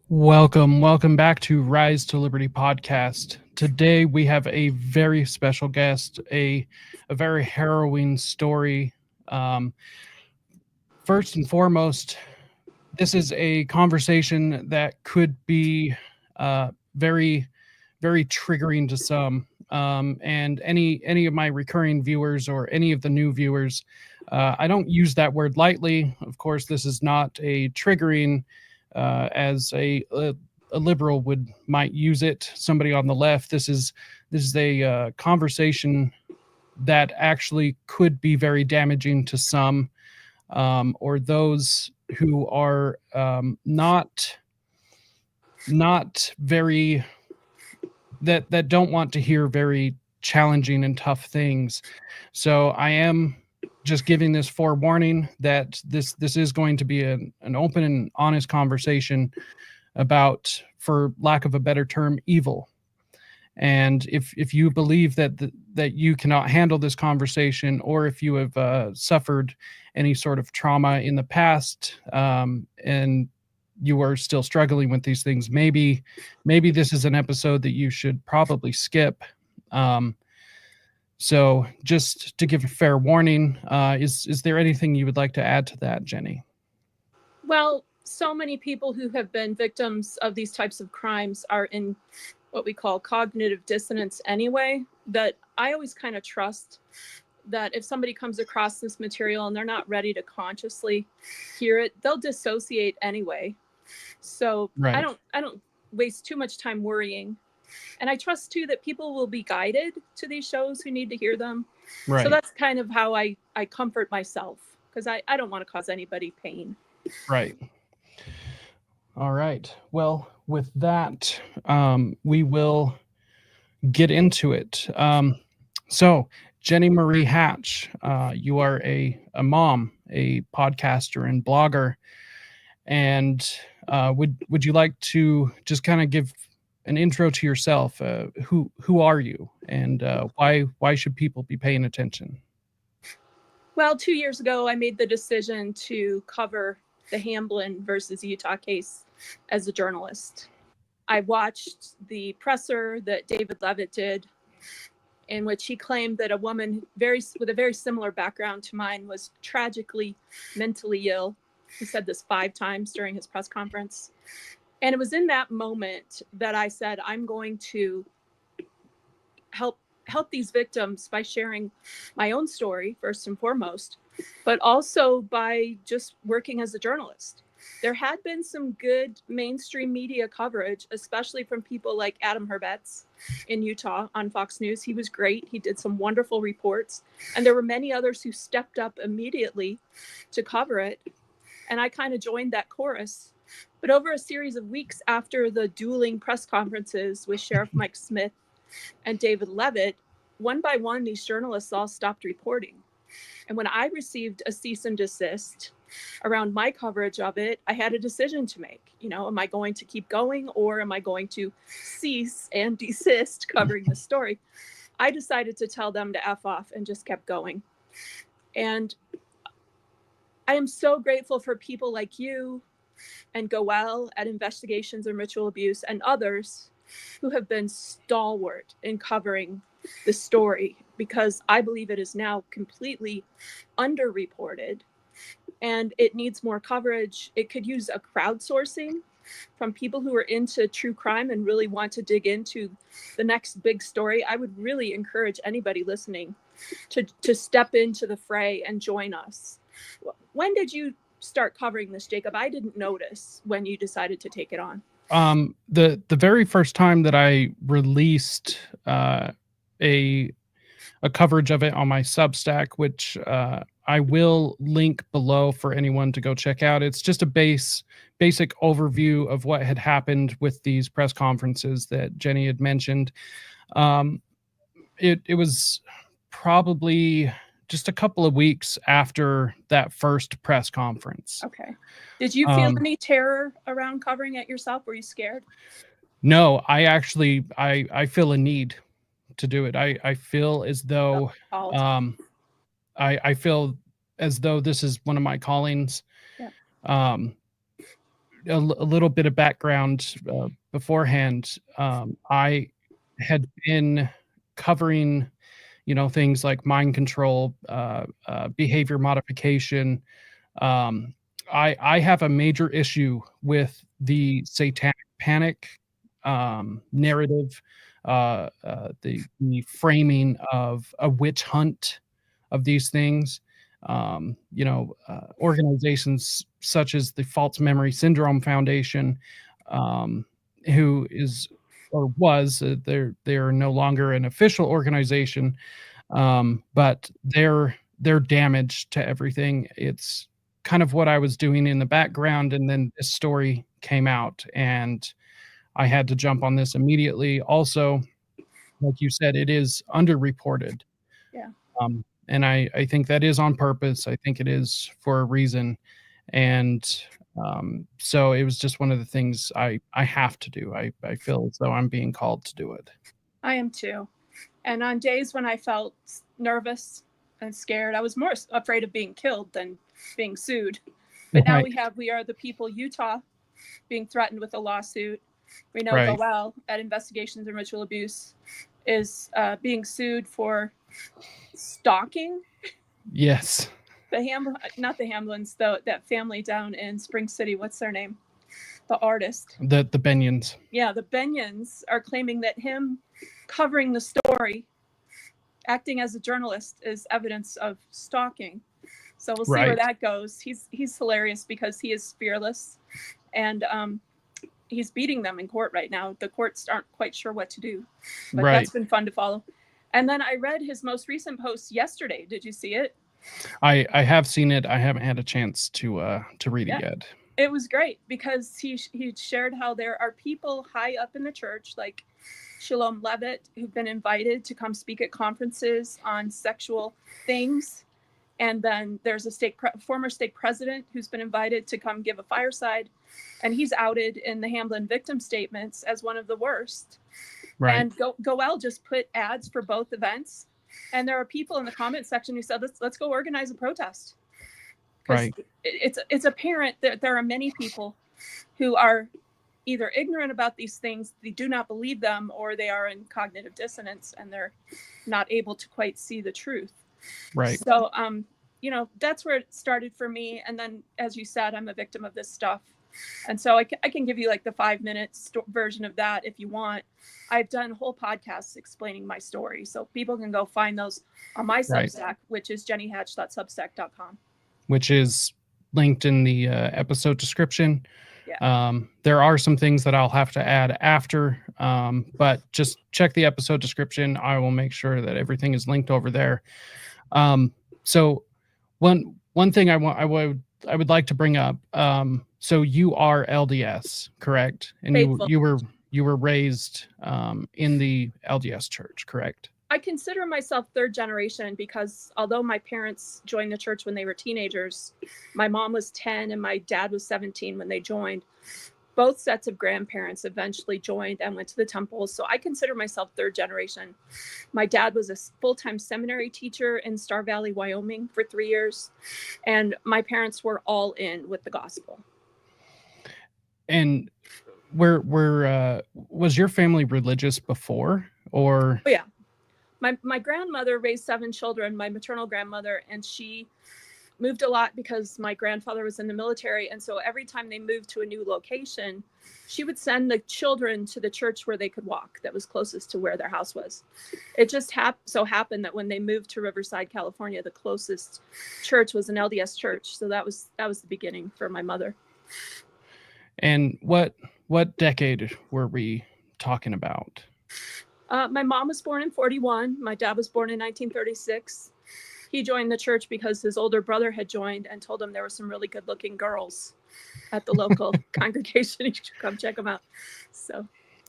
Welcome back to Rise to Liberty podcast. Today we have a very special guest, a very harrowing story. First and foremost, this is a conversation that could be very, very triggering to some. And any of my recurring viewers or any of the new viewers, I don't use that word lightly. Of course, this is not a triggering as a liberal might use it. Somebody on the left. This is a conversation that actually could be very damaging to some, or those who are not very that don't want to hear very challenging and tough things. So I am just giving this forewarning that this is going to be an open and honest conversation about, for lack of a better term, evil. And if you believe that you cannot handle this conversation, or if you have suffered any sort of trauma in the past, and you are still struggling with these things, maybe this is an episode that you should probably skip. So just to give a fair warning, is there anything you would like to add to that, Jenny? Well, so many people who have been victims of these types of crimes are in what we call cognitive dissonance anyway, that I always kind of trust that if somebody comes across this material and they're not ready to consciously hear it, they'll dissociate anyway. So right. I don't waste too much time worrying. And I trust too that people will be guided to these shows who need to hear them. Right. So that's kind of how I comfort myself, because I don't want to cause anybody pain. Right. All right. Well, with that, we will get into it. So Jenny Marie Hatch, you are a mom, a podcaster and blogger. And would you like to just kind of give an intro to yourself? Who are you, and why should people be paying attention? Well, 2 years ago, I made the decision to cover the Hamblin versus Utah case as a journalist. I watched the presser that David Levitt did, in which he claimed that a woman with a very similar background to mine was tragically mentally ill. He said this 5 times during his press conference. And it was in that moment that I said, I'm going to help these victims by sharing my own story, first and foremost, but also by just working as a journalist. There had been some good mainstream media coverage, especially from people like Adam Herbetz in Utah on Fox News. He was great. He did some wonderful reports. And there were many others who stepped up immediately to cover it. And I kind of joined that chorus. But over a series of weeks after the dueling press conferences with Sheriff Mike Smith and David Levitt, one by one, these journalists all stopped reporting. And when I received a cease and desist around my coverage of it, I had a decision to make. You know, am I going to keep going, or am I going to cease and desist covering the story? I decided to tell them to F off and just kept going. And I am so grateful for people like you and Goel at Investigations and Ritual Abuse and others who have been stalwart in covering the story, because I believe it is now completely underreported and it needs more coverage. It could use a crowdsourcing from people who are into true crime and really want to dig into the next big story. I would really encourage anybody listening to step into the fray and join us. When did you start covering this, Jacob? I didn't notice when you decided to take it on. The very first time that I released a coverage of it on my Substack, which I will link below for anyone to go check out. It's just a basic overview of what had happened with these press conferences that Jenny had mentioned. It was probably just a couple of weeks after that first press conference. Okay. Did you feel any terror around covering it yourself? Were you scared? No, I actually, I feel a need to do it. I feel as though, I feel as though this is one of my callings. Yeah. a little bit of background beforehand. I had been covering, things like mind control, behavior modification. I have a major issue with the satanic panic narrative, the framing of a witch hunt of these things. Organizations such as the False Memory Syndrome Foundation, who is or was they're no longer an official organization, but their damage to everything. It's kind of what I was doing in the background, and then this story came out, and I had to jump on this immediately. Also, like you said, it is underreported. Yeah. And I think that is on purpose. I think it is for a reason. And so it was just one of the things I have to do. I feel as though I'm being called to do it. I am too. And on days when I felt nervous and scared, I was more afraid of being killed than being sued. But now we are the people Utah being threatened with a lawsuit. We know Goel at Investigations and Ritual Abuse is being sued for stalking. Yes. Not the Hamlins, though, that family down in Spring City. What's their name? The artist. The Benyons. Yeah, the Benyons are claiming that him covering the story, acting as a journalist, is evidence of stalking. So we'll see where that goes. He's hilarious because he is fearless, and he's beating them in court right now. The courts aren't quite sure what to do, but that's been fun to follow. And then I read his most recent post yesterday. Did you see it? I have seen it. I haven't had a chance to read it yet. It was great because he shared how there are people high up in the church, like Shalom Levitt, who've been invited to come speak at conferences on sexual things. And then there's a former stake president who's been invited to come give a fireside. And he's outed in the Hamblin victim statements as one of the worst. Right. And Goel just put ads for both events. And there are people in the comment section who said, let's go organize a protest. Right. It's apparent that there are many people who are either ignorant about these things, they do not believe them, or they are in cognitive dissonance and they're not able to quite see the truth. Right. So, that's where it started for me. And then, as you said, I'm a victim of this stuff. And so I can give you like the 5-minute version of that if you want. I've done whole podcasts explaining my story. So people can go find those on my Substack, which is jennyhatch.substack.com. Which is linked in the episode description. Yeah. There are some things that I'll have to add after, but just check the episode description. I will make sure that everything is linked over there. So one thing I would like to bring up. So you are LDS, correct? And you were raised in the LDS church, correct? I consider myself third generation because although my parents joined the church when they were teenagers, my mom was 10 and my dad was 17 when they joined. Both sets of grandparents eventually joined and went to the temples. So I consider myself third generation. My dad was a full-time seminary teacher in Star Valley, Wyoming for 3 years. And my parents were all in with the gospel. And where was your family religious before, or? Oh, yeah. My grandmother raised 7 children, my maternal grandmother, and she moved a lot because my grandfather was in the military. And so every time they moved to a new location, she would send the children to the church where they could walk that was closest to where their house was. It just so happened that when they moved to Riverside, California, the closest church was an LDS church. So that was the beginning for my mother. And what decade were we talking about? My mom was born in 1941. My dad was born in 1936. He joined the church because his older brother had joined and told him there were some really good looking girls at the local congregation. He should come check them out. So,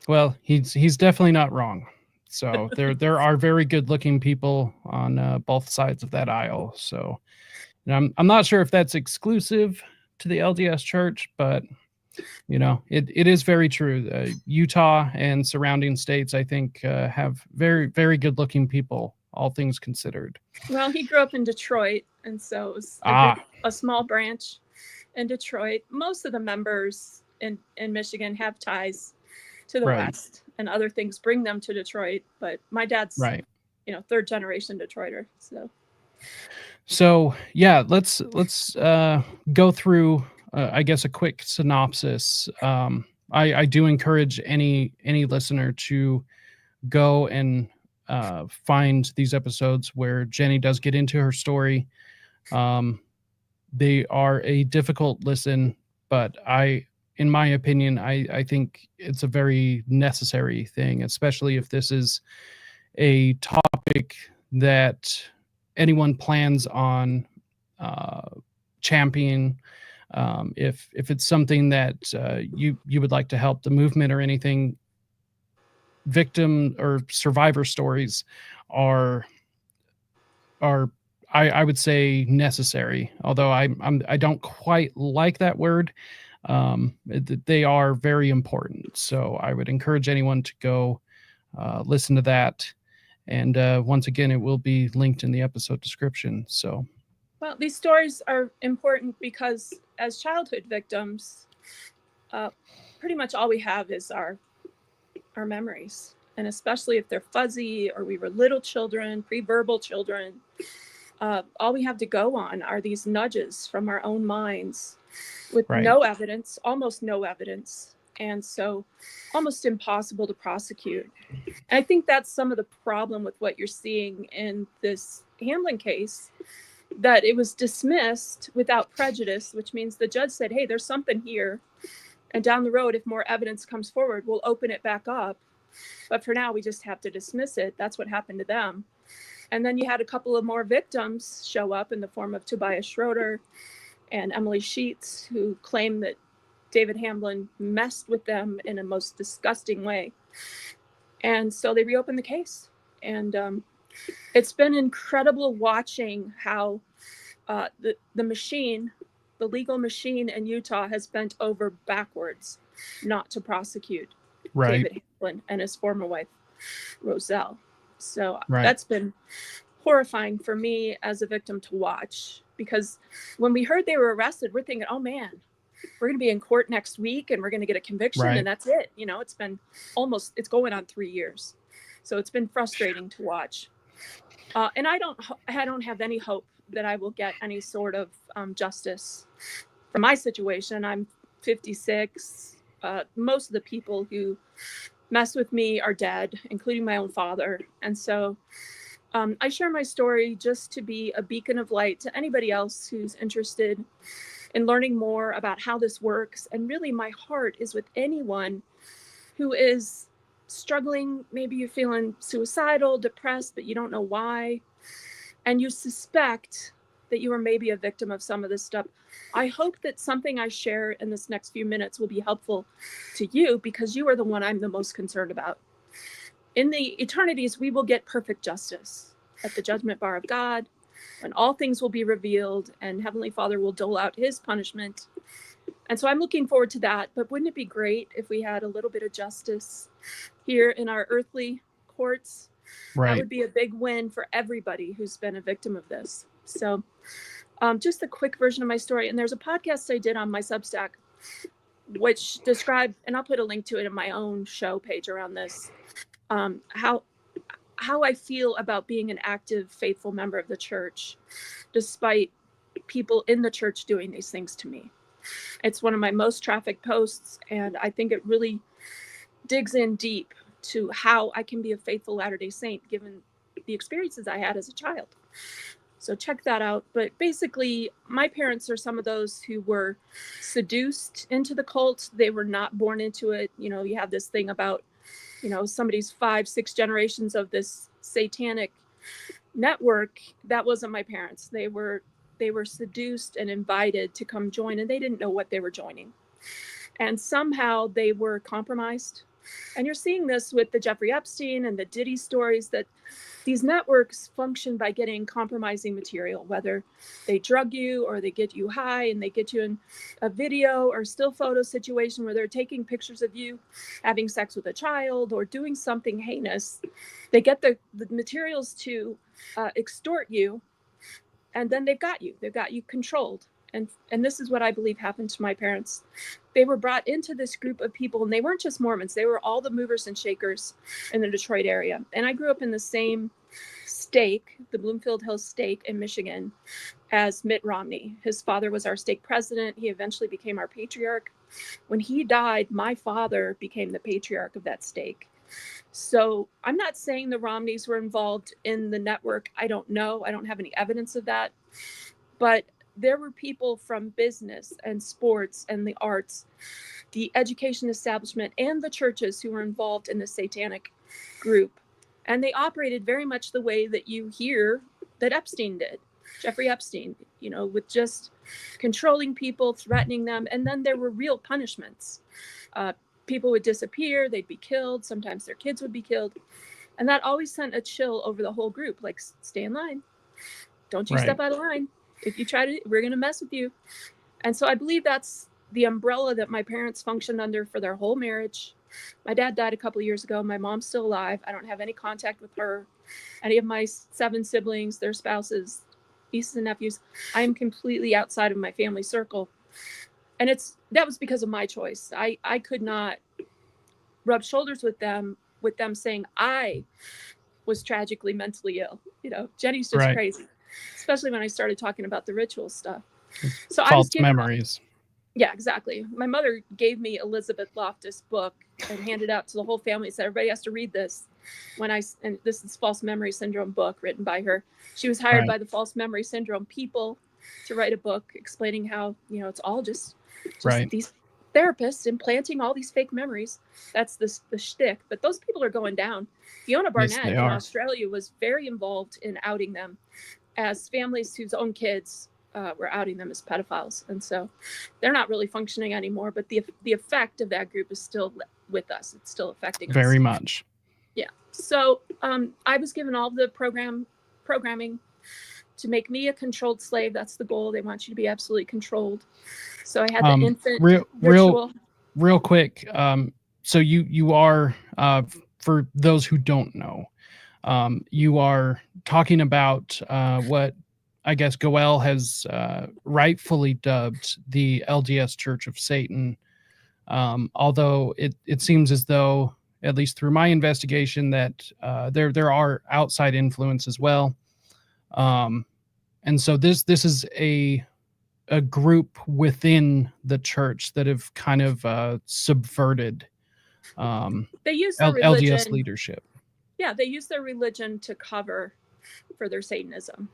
well, he's definitely not wrong. So there are very good looking people on both sides of that aisle. So, and I'm not sure if that's exclusive to the LDS church, but it is very true. Utah and surrounding states, I think, have very, very good looking people, all things considered. Well, he grew up in Detroit, and so it was a small branch in Detroit. Most of the members in Michigan have ties to the Right. West, and other things bring them to Detroit. But my dad's, Right. third generation Detroiter. So yeah, let's go through, I guess, a quick synopsis. I do encourage any listener to go and find these episodes where Jenny does get into her story. They are a difficult listen, but in my opinion, I think it's a very necessary thing, especially if this is a topic that anyone plans on championing. If it's something that you would like to help the movement or anything, victim or survivor stories are I would say necessary, although I don't quite like that word. They are very important, so I would encourage anyone to go listen to that. And once again, it will be linked in the episode description. So, well, these stories are important because as childhood victims, pretty much all we have is our memories. And especially if they're fuzzy or we were little children, pre-verbal children, all we have to go on are these nudges from our own minds with no evidence, almost no evidence. And so almost impossible to prosecute. And I think that's some of the problem with what you're seeing in this Hamblin case, that it was dismissed without prejudice, which means the judge said, hey, there's something here. And down the road, if more evidence comes forward, we'll open it back up. But for now, we just have to dismiss it. That's what happened to them. And then you had a couple of more victims show up in the form of Tobias Schroeder and Emily Sheets, who claim that David Hamblin messed with them in a most disgusting way. And so they reopened the case. And it's been incredible watching how the machine, the legal machine in Utah, has bent over backwards not to prosecute David Hamblin and his former wife, Roselle. So that's been horrifying for me as a victim to watch, because when we heard they were arrested, we're thinking, oh man, we're going to be in court next week and we're going to get a conviction and that's it. It's been it's going on 3 years. So it's been frustrating to watch. And I don't have any hope that I will get any sort of justice for my situation. I'm 56. Most of the people who mess with me are dead, including my own father. And so I share my story just to be a beacon of light to anybody else who's interested in learning more about how this works. And really, my heart is with anyone who is struggling. Maybe you're feeling suicidal, depressed, but you don't know why. And you suspect that you are maybe a victim of some of this stuff. I hope that something I share in this next few minutes will be helpful to you, because you are the one I'm the most concerned about. In the eternities, we will get perfect justice at the judgment bar of God, when all things will be revealed and Heavenly Father will dole out his punishment. And so I'm looking forward to that. But wouldn't it be great if we had a little bit of justice here in our earthly courts? That would be a big win for everybody who's been a victim of this. So just a quick version of my story. And there's a podcast I did on my Substack, which described, and I'll put a link to it in my own show page around this, how I feel about being an active, faithful member of the church, despite people in the church doing these things to me. It's one of my most trafficked posts, and I think it really digs in deep to how I can be a faithful Latter-day Saint, given the experiences I had as a child. So check that out. But basically, my parents are some of those who were seduced into the cult. They were not born into it. You have this thing about, somebody's 5-6 generations of this satanic network. That wasn't my parents. They were seduced and invited to come join, and they didn't know what they were joining. And somehow they were compromised. And you're seeing this with the Jeffrey Epstein and the Diddy stories, that these networks function by getting compromising material, whether they drug you or they get you high and they get you in a video or still photo situation where they're taking pictures of you having sex with a child or doing something heinous. They get the materials to extort you, and then they've got you controlled. and this is what I believe happened to my parents. They were brought into this group of people, and they weren't just Mormons. They were all the movers and shakers in the Detroit area. And I grew up in the same stake, the Bloomfield Hills stake in Michigan, as Mitt Romney. His father was our stake president. He eventually became our patriarch. When he died, my father became the patriarch of that stake. So I'm not saying the Romneys were involved in the network. I don't know. I don't have any evidence of that. But there were people from business and sports and the arts, the education establishment, and the churches who were involved in the Satanic group. And they operated very much the way that you hear that Epstein did, Jeffrey Epstein, you know, with just controlling people, threatening them. And then there were real punishments. People would disappear, they'd be killed. Sometimes their kids would be killed. And that always sent a chill over the whole group, like, stay in line. Don't you step out of line. If you try to, we're going to mess with you. And so I believe that's the umbrella that my parents functioned under for their whole marriage. My dad died a couple of years ago. My mom's still alive. I don't have any contact with her, any of my 7 siblings, their spouses, nieces and nephews. I am completely outside of my family circle. And that was because of my choice. I could not rub shoulders with them saying I was tragically mentally ill. You know, Jenny's just crazy, especially when I started talking about the ritual stuff. So false I was memories. Yeah, exactly. My mother gave me Elizabeth Loftus' book and handed out to the whole family. Said everybody has to read this. And this is False Memory Syndrome book written by her. She was hired by the False Memory Syndrome people to write a book explaining how, you know, it's all just these therapists implanting all these fake memories. That's the shtick. But those people are going down. Fiona Barnett in Australia was very involved in outing them as families whose own kids were outing them as pedophiles. And so they're not really functioning anymore. But the effect of that group is still with us. It's still affecting us. Very much. Yeah. So I was given all the programming to make me a controlled slave. That's the goal. They want you to be absolutely controlled. So I had the infant ritual. Real quick. So you are, for those who don't know, you are talking about what I guess Goel has rightfully dubbed the LDS Church of Satan. Although it seems as though, at least through my investigation, that there are outside influence as well. And so this is a group within the church that have kind of subverted they use their religion, LDS leadership. Yeah, they use their religion to cover for their Satanism.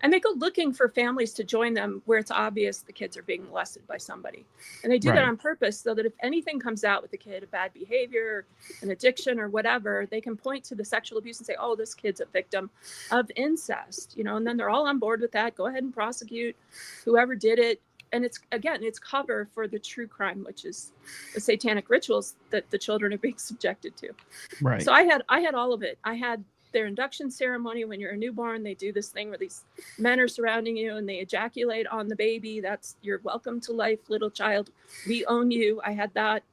And they go looking for families to join them where it's obvious the kids are being molested by somebody. And they do that on purpose so that if anything comes out with the kid, a bad behavior, an addiction or whatever, they can point to the sexual abuse and say, oh, this kid's a victim of incest, you know, and then they're all on board with that. Go ahead and prosecute whoever did it. And it's cover for the true crime, which is the satanic rituals that the children are being subjected to. Right. So I had all of it. I had their induction ceremony. When you're a newborn, they do this thing where these men are surrounding you and they ejaculate on the baby. That's your welcome to life, little child. We own you. I had that.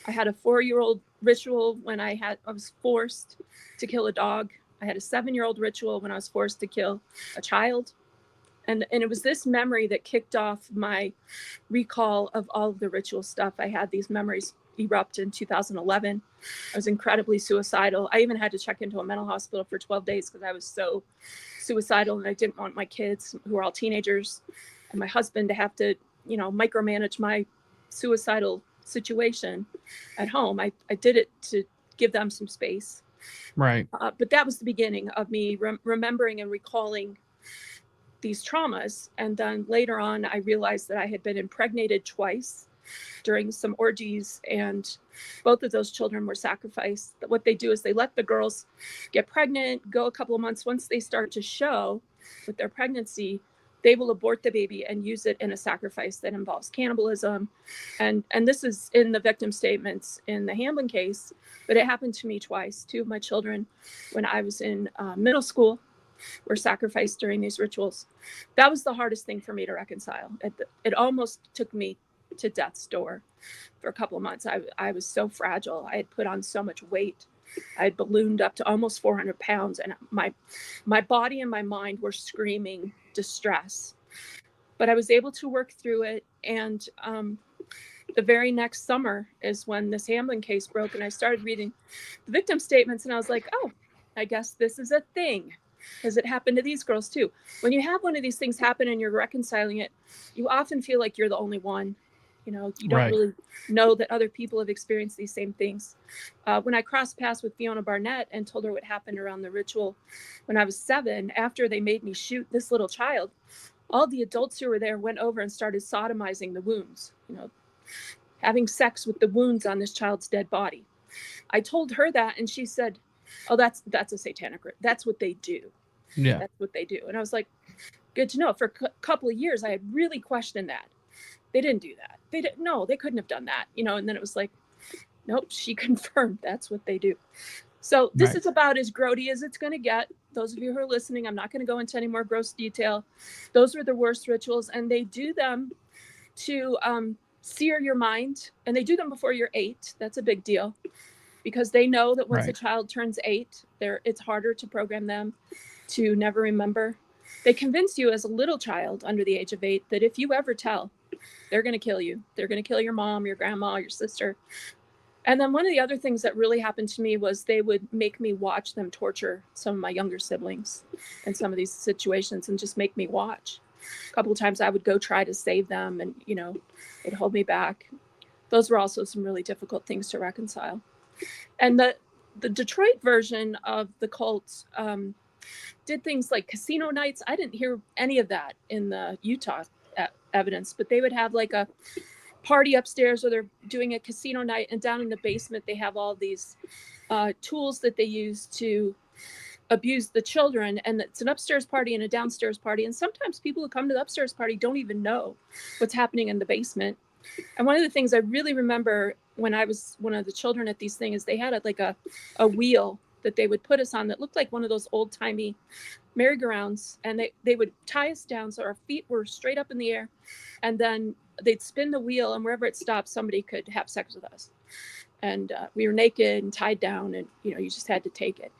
I had a 4-year-old ritual when I was forced to kill a dog. I had a 7-year-old ritual when I was forced to kill a child. And it was this memory that kicked off my recall of all of the ritual stuff. I had these memories erupt in 2011. I was incredibly suicidal. I even had to check into a mental hospital for 12 days because I was so suicidal, and I didn't want my kids, who are all teenagers, and my husband to have to, you know, micromanage my suicidal situation at home. I did it to give them some space. Right. But that was the beginning of me remembering and recalling these traumas. And then later on, I realized that I had been impregnated twice during some orgies, and both of those children were sacrificed. What they do is they let the girls get pregnant, go a couple of months. Once they start to show with their pregnancy, they will abort the baby and use it in a sacrifice that involves cannibalism. And this is in the victim statements in the Hamblin case, but it happened to me twice. 2 of my children, when I was in middle school, were sacrificed during these rituals. That was the hardest thing for me to reconcile. It almost took me to death's door for a couple of months. I was so fragile. I had put on so much weight. I had ballooned up to almost 400 pounds, and my body and my mind were screaming distress. but I was able to work through it. And the very next summer is when this Hamblin case broke, and I started reading the victim statements, and I was like, oh, I guess this is a thing, because it happened to these girls too. When you have one of these things happen and you're reconciling it, you often feel like you're the only one. You know, you don't really know that other people have experienced these same things. When I crossed paths with Fiona Barnett and told her what happened around the ritual when I was 7, after they made me shoot this little child, all the adults who were there went over and started sodomizing the wounds, you know, having sex with the wounds on this child's dead body. I told her that, and she said, oh, that's a satanic ritual. That's what they do. Yeah. That's what they do. And I was like, good to know. For a couple of years, I had really questioned that. They didn't do that. They couldn't have done that, you know. And then it was like, nope, she confirmed that's what they do. So this is about as grody as it's going to get. Those of you who are listening, I'm not going to go into any more gross detail. Those are the worst rituals, and they do them to sear your mind, and they do them before you're 8. That's a big deal, because they know that once a child turns 8, it's harder to program them to never remember. They convince you as a little child under the age of 8 that if you ever tell, they're going to kill you. They're going to kill your mom, your grandma, your sister. And then one of the other things that really happened to me was they would make me watch them torture some of my younger siblings in some of these situations, and just make me watch. A couple of times I would go try to save them, and, you know, it'd hold me back. Those were also some really difficult things to reconcile. And the Detroit version of the cult did things like casino nights. I didn't hear any of that in the Utah evidence, but they would have like a party upstairs where they're doing a casino night, and down in the basement they have all these tools that they use to abuse the children. And it's an upstairs party and a downstairs party, and sometimes people who come to the upstairs party don't even know what's happening in the basement. And one of the things I really remember when I was one of the children at these things is they had a wheel that they would put us on that looked like one of those old-timey merry-go-rounds, and they would tie us down so our feet were straight up in the air, and then they'd spin the wheel, and wherever it stopped, somebody could have sex with us. And we were naked and tied down, and, you know, you just had to take it.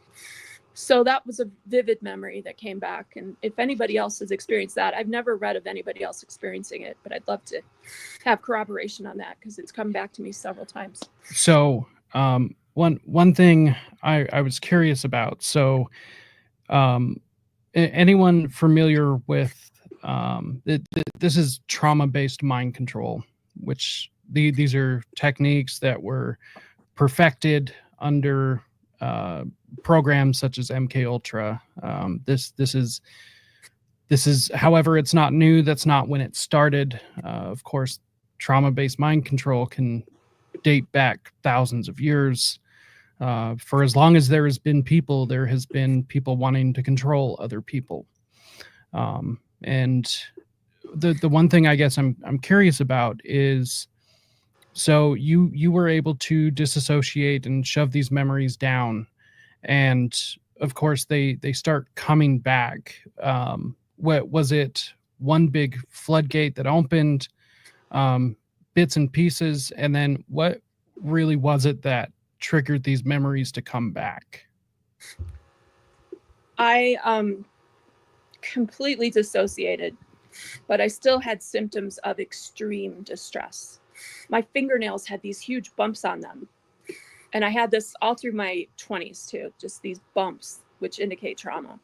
So that was a vivid memory that came back. And if anybody else has experienced that, I've never read of anybody else experiencing it, but I'd love to have corroboration on that, because it's come back to me several times. So one thing I was curious about. So anyone familiar with this is trauma-based mind control, which these are techniques that were perfected under programs such as MK Ultra. This is, however, it's not new. That's not when it started. Of course, trauma-based mind control can date back thousands of years. For as long as there has been people, there has been people wanting to control other people. And the one thing I guess I'm curious about is, so you were able to disassociate and shove these memories down, and of course they start coming back. What was it? One big floodgate that opened, bits and pieces, and then what really was it that triggered these memories to come back? I completely dissociated, but I still had symptoms of extreme distress. My fingernails had these huge bumps on them. And I had this all through my 20s too, just these bumps, which indicate trauma.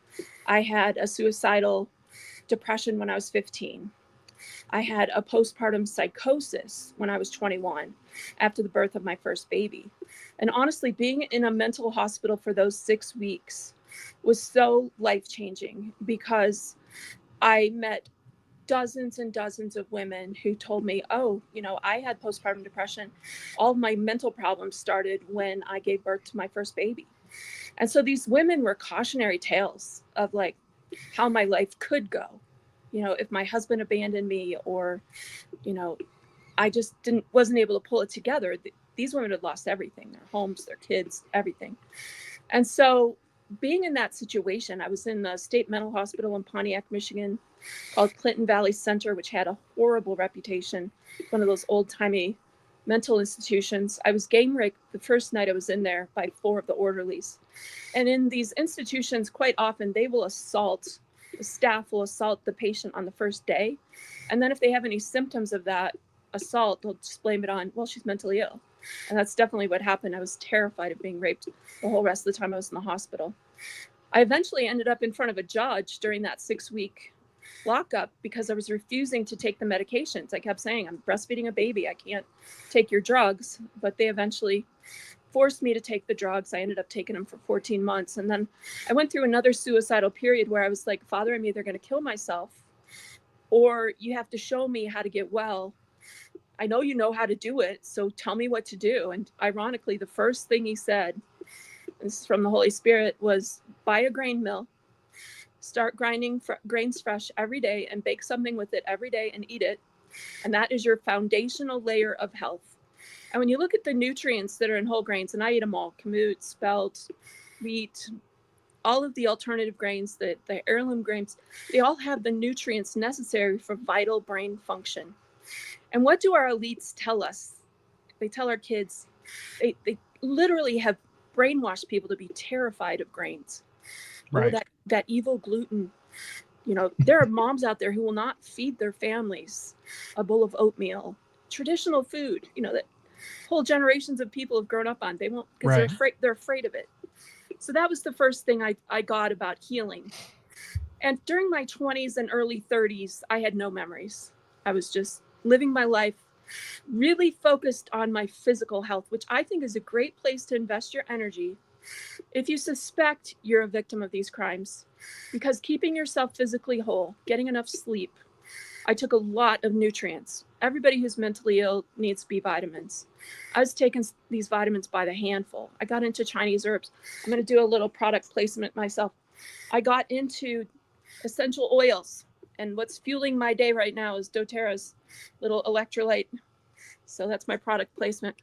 I had a suicidal depression when I was 15. I had a postpartum psychosis when I was 21 after the birth of my first baby. And honestly, being in a mental hospital for those 6 weeks was so life-changing, because I met dozens and dozens of women who told me, oh, you know, I had postpartum depression. All of my mental problems started when I gave birth to my first baby. And so these women were cautionary tales of like how my life could go. You know, if my husband abandoned me, or, you know, I just wasn't able to pull it together. These women had lost everything, their homes, their kids, everything. And so being in that situation, I was in the state mental hospital in Pontiac, Michigan, called Clinton Valley Center, which had a horrible reputation, one of those old-timey mental institutions. I was gang raped the first night I was in there by 4 of the orderlies. And in these institutions, quite often, they will assault The staff will assault the patient on the first day. And then if they have any symptoms of that assault, they'll just blame it on, well, she's mentally ill. And that's definitely what happened. I was terrified of being raped the whole rest of the time I was in the hospital. I eventually ended up in front of a judge during that 6-week lockup because I was refusing to take the medications. I kept saying, I'm breastfeeding a baby. I can't take your drugs. But they eventually forced me to take the drugs. I ended up taking them for 14 months. And then I went through another suicidal period where I was like, Father, I'm either going to kill myself or you have to show me how to get well. I know you know how to do it, so tell me what to do. And ironically, the first thing he said, this is from the Holy Spirit, was buy a grain mill, start grinding grains fresh every day and bake something with it every day and eat it. And that is your foundational layer of health. And when you look at the nutrients that are in whole grains, and I eat them all, kamut, spelt, wheat, all of the alternative grains, the heirloom grains, they all have the nutrients necessary for vital brain function. And what do our elites tell us? They tell our kids, they literally have brainwashed people to be terrified of grains. Right. Oh, that evil gluten. You know, there are moms out there who will not feed their families a bowl of oatmeal, traditional food, you know, that whole generations of people have grown up on. They won't, because they're afraid of it. So that was the first thing I got about healing. And during my 20s and early 30s, I had no memories. I was just living my life, really focused on my physical health, which I think is a great place to invest your energy if you suspect you're a victim of these crimes, because keeping yourself physically whole, getting enough sleep. I took a lot of nutrients. Everybody who's mentally ill needs B vitamins. I was taking these vitamins by the handful. I got into Chinese herbs. I'm going to do a little product placement myself. I got into essential oils. And what's fueling my day right now is doTERRA's little electrolyte. So that's my product placement.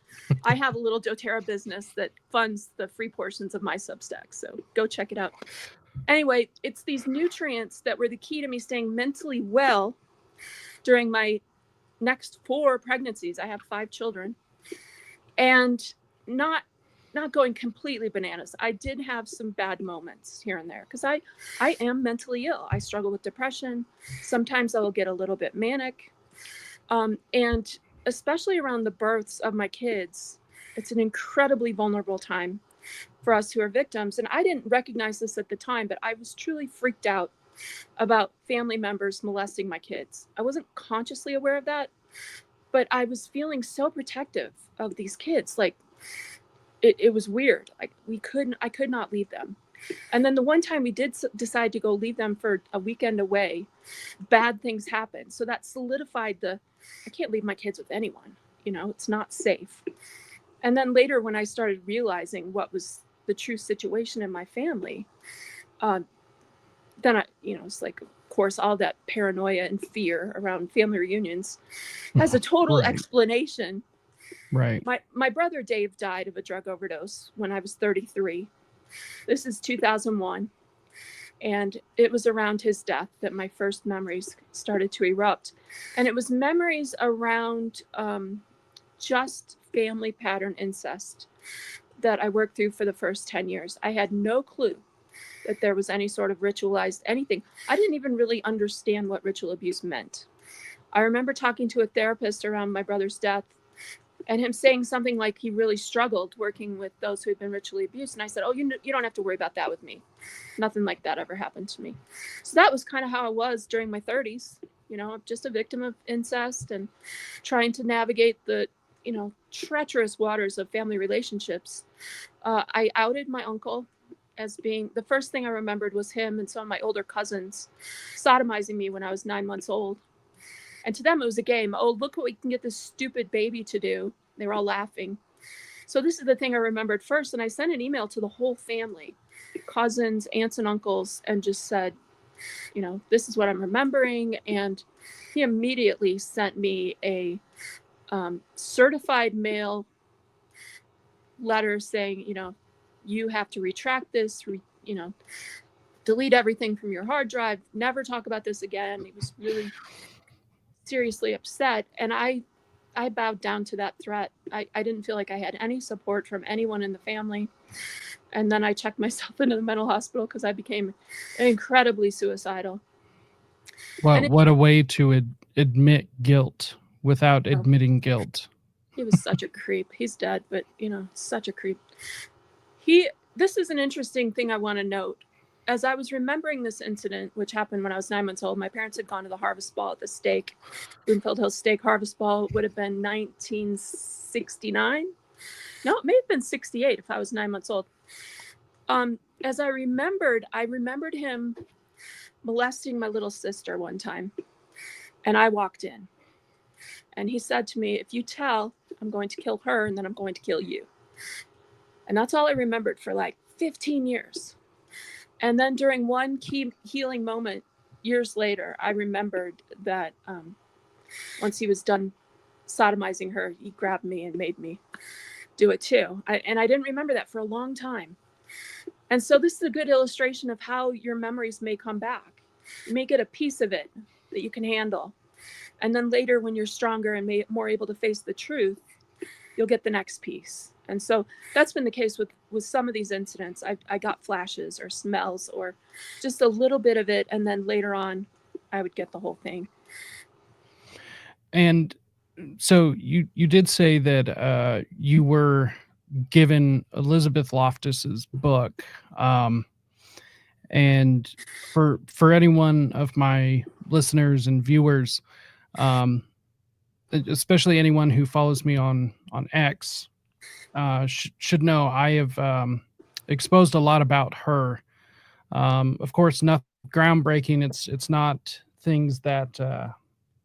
I have a little doTERRA business that funds the free portions of my Substack. So go check it out. Anyway, it's these nutrients that were the key to me staying mentally well during my next 4 pregnancies. I have 5 children. And not going completely bananas. I did have some bad moments here and there because I am mentally ill. I struggle with depression. Sometimes I will get a little bit manic. And especially around the births of my kids, it's an incredibly vulnerable time for us who are victims. And I didn't recognize this at the time, but I was truly freaked out about family members molesting my kids. I wasn't consciously aware of that, but I was feeling so protective of these kids. Like, it was weird. Like I could not leave them. And then the one time we did decide to go leave them for a weekend away, bad things happened. So that solidified I can't leave my kids with anyone. You know, it's not safe. And then later when I started realizing what was the true situation in my family, then it's like, of course, all that paranoia and fear around family reunions has a total explanation. Right. My brother Dave died of a drug overdose when I was 33. This is 2001. And it was around his death that my first memories started to erupt. And it was memories around just family pattern incest that I worked through for the first 10 years. I had no clue that there was any sort of ritualized anything. I didn't even really understand what ritual abuse meant. I remember talking to a therapist around my brother's death and him saying something like he really struggled working with those who had been ritually abused. And I said, oh, you don't have to worry about that with me. Nothing like that ever happened to me. So that was kind of how I was during my 30s, just a victim of incest and trying to navigate the, treacherous waters of family relationships. I outed my uncle as being, the first thing I remembered was him and some of my older cousins sodomizing me when I was 9 months old. And to them, it was a game. Oh, look what we can get this stupid baby to do. They were all laughing. So this is the thing I remembered first. And I sent an email to the whole family, cousins, aunts, and uncles, and just said, this is what I'm remembering. And he immediately sent me a certified mail letter saying, you have to retract this, delete everything from your hard drive, never talk about this again. He was really seriously upset. And I I bowed down to that threat. I didn't feel like I had any support from anyone in the family. And then I checked myself into the mental hospital because I became incredibly suicidal. What a way to admit guilt without admitting guilt. He was such a creep. He's dead, but such a creep. This is an interesting thing I want to note. As I was remembering this incident, which happened when I was 9 months old, my parents had gone to the Harvest Ball at the Steak, Bloomfield Hills Steak Harvest Ball. It would have been 1969. No, it may have been 68 if I was 9 months old. As I remembered him molesting my little sister one time. And I walked in. And he said to me, if you tell, I'm going to kill her and then I'm going to kill you. And that's all I remembered for like 15 years. And then during one key healing moment, years later, I remembered that once he was done sodomizing her, he grabbed me and made me do it too. And I didn't remember that for a long time. And so this is a good illustration of how your memories may come back. You may get a piece of it that you can handle. And then later, when you're stronger and more able to face the truth, you'll get the next piece. And so that's been the case with some of these incidents. I got flashes or smells or just a little bit of it. And then later on, I would get the whole thing. And so you did say that you were given Elizabeth Loftus's book. And for anyone of my listeners and viewers, especially anyone who follows me on X, should know I have exposed a lot about her. Of course, nothing groundbreaking. It's not things that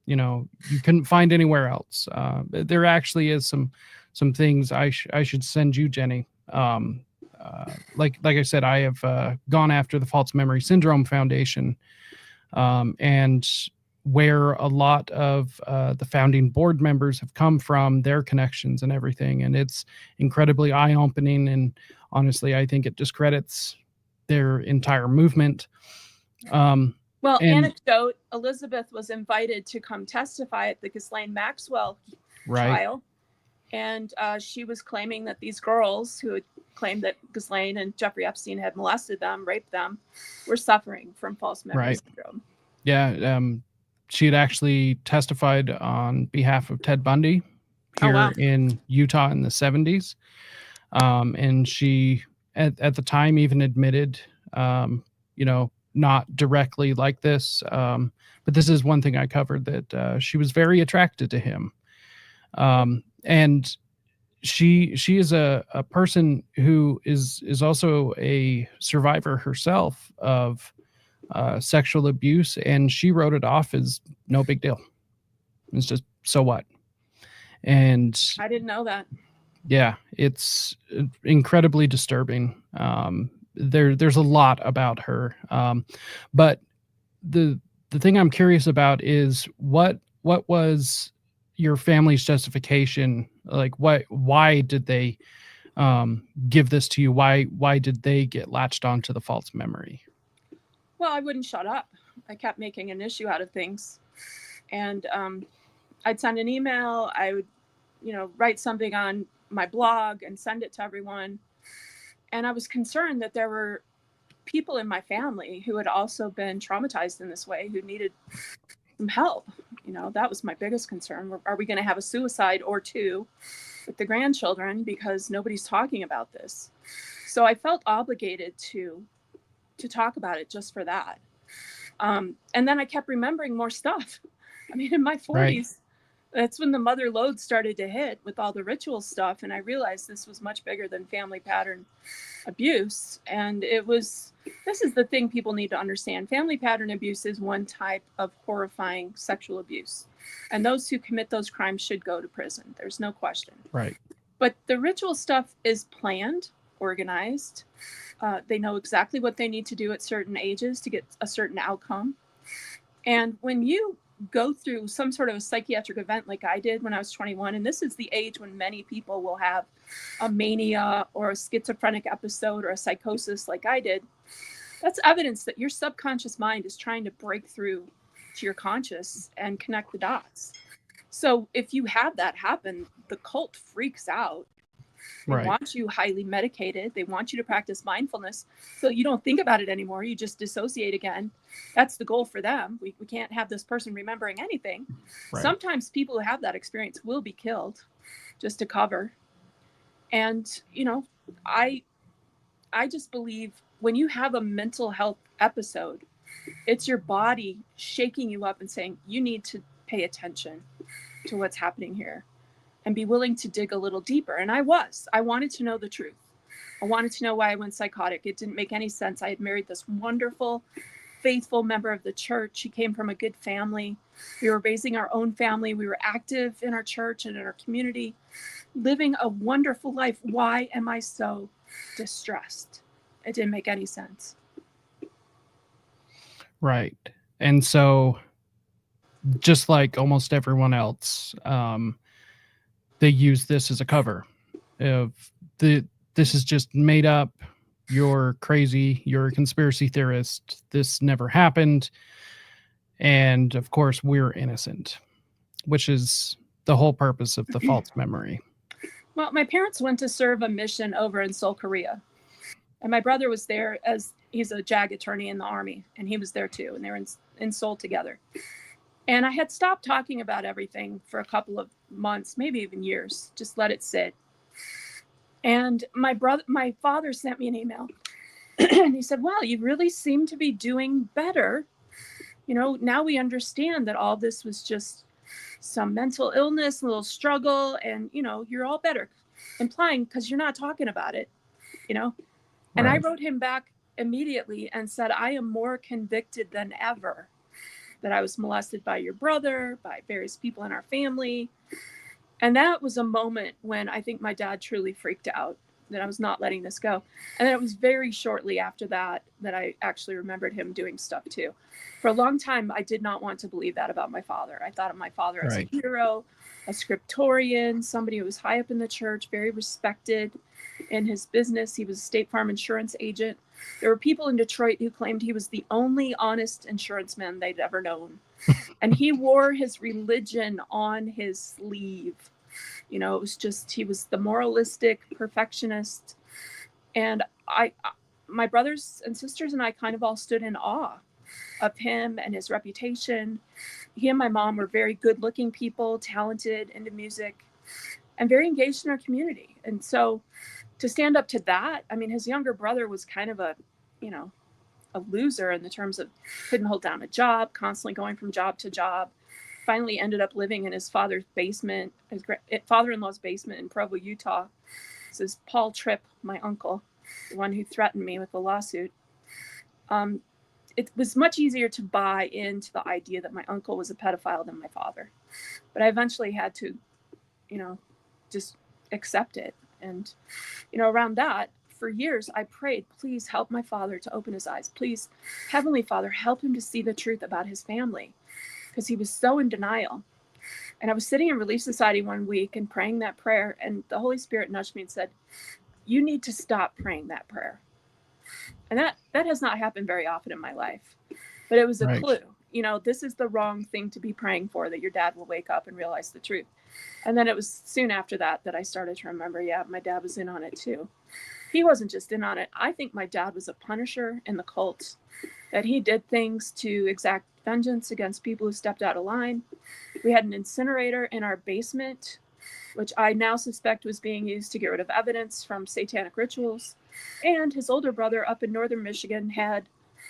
you couldn't find anywhere else. There actually is some things I should send you, Jenny. Like I said, I have gone after the False Memory Syndrome Foundation, and where a lot of the founding board members have come from, their connections and everything. And it's incredibly eye-opening. And honestly, I think it discredits their entire movement. Anecdote, Elizabeth was invited to come testify at the Ghislaine Maxwell trial. And she was claiming that these girls who had claimed that Ghislaine and Jeffrey Epstein had molested them, raped them, were suffering from false memory syndrome. Yeah. She had actually testified on behalf of Ted Bundy here in Utah in the 70s. And she, at the time, even admitted, not directly like this, but this is one thing I covered, that she was very attracted to him. And she is a person who is also a survivor herself of sexual abuse, and she wrote it off as no big deal. It's just, so what? And I didn't know that. Yeah, it's incredibly disturbing. There's a lot about her, but the thing I'm curious about is what was your family's justification? Like, why did they give this to you? Why did they get latched onto the false memory? Well, I wouldn't shut up. I kept making an issue out of things. And I'd send an email. I would, write something on my blog and send it to everyone. And I was concerned that there were people in my family who had also been traumatized in this way, who needed some help. That was my biggest concern. Are we going to have a suicide or two with the grandchildren because nobody's talking about this? So I felt obligated to talk about it just for that. And then I kept remembering more stuff. I mean, in my 40s, that's when the mother load started to hit with all the ritual stuff. And I realized this was much bigger than family pattern abuse. And this is the thing people need to understand. Family pattern abuse is one type of horrifying sexual abuse. And those who commit those crimes should go to prison. There's no question. Right. But the ritual stuff is planned, organized. They know exactly what they need to do at certain ages to get a certain outcome. And when you go through some sort of a psychiatric event like I did when I was 21, and this is the age when many people will have a mania or a schizophrenic episode or a psychosis like I did, that's evidence that your subconscious mind is trying to break through to your conscious and connect the dots. So if you have that happen, the cult freaks out. They Right. want you highly medicated. They want you to practice mindfulness so you don't think about it anymore. You just dissociate again. That's the goal for them. We can't have this person remembering anything. Right. Sometimes people who have that experience will be killed just to cover. And, you know, I just believe when you have a mental health episode, it's your body shaking you up and saying, you need to pay attention to what's happening here and be willing to dig a little deeper. And I wanted to know the truth. I wanted to know why I went psychotic. It didn't make any sense. I had married this wonderful, faithful member of the church. She came from a good family. We were raising our own family. We were active in our church and in our community, living a wonderful life. Why am I so distressed? It didn't make any sense. Right. And so, just like almost everyone else, they use this as a cover of this is just made up. You're crazy. You're a conspiracy theorist. This never happened. And of course, we're innocent, which is the whole purpose of the false memory. Well, my parents went to serve a mission over in Seoul, Korea. And my brother was there as he's a JAG attorney in the Army. And he was there too. And they were in Seoul together. And I had stopped talking about everything for a couple of months, maybe even years, just let it sit. And my father sent me an email and he said, well, you really seem to be doing better. You know, now we understand that all this was just some mental illness, a little struggle, and, you know, you're all better, implying because you're not talking about it, you know. And Right. I wrote him back immediately and said, I am more convicted than ever that I was molested by your brother, by various people in our family. And that was a moment when I think my dad truly freaked out that I was not letting this go. And then it was very shortly after that that I actually remembered him doing stuff too. For a long time, I did not want to believe that about my father. I thought of my father as a hero, a scriptorian, somebody who was high up in the church, very respected in his business. He was a State Farm insurance agent. There were people in Detroit who claimed he was the only honest insurance man they'd ever known. And he wore his religion on his sleeve. You know, it was just, he was the moralistic perfectionist. And my brothers and sisters and I kind of all stood in awe of him and his reputation. He and my mom were very good looking people, talented, into music, and very engaged in our community. And so to stand up to that, I mean, his younger brother was kind of a loser in the terms of couldn't hold down a job, constantly going from job to job, finally ended up living in his father's basement, his father-in-law's basement in Provo, Utah. This is Paul Tripp, my uncle, the one who threatened me with the lawsuit. It was much easier to buy into the idea that my uncle was a pedophile than my father. But I eventually had to, just accept it. And, around that, for years, I prayed, please help my father to open his eyes. Please, Heavenly Father, help him to see the truth about his family, because he was so in denial. And I was sitting in Relief Society one week and praying that prayer, and the Holy Spirit nudged me and said, you need to stop praying that prayer. And that has not happened very often in my life, but it was a clue. This is the wrong thing to be praying for, that your dad will wake up and realize the truth. And then it was soon after that I started to remember, my dad was in on it too. He wasn't just in on it. I think my dad was a punisher in the cult, that he did things to exact vengeance against people who stepped out of line. We had an incinerator in our basement, which I now suspect was being used to get rid of evidence from satanic rituals. And his older brother up in northern Michigan had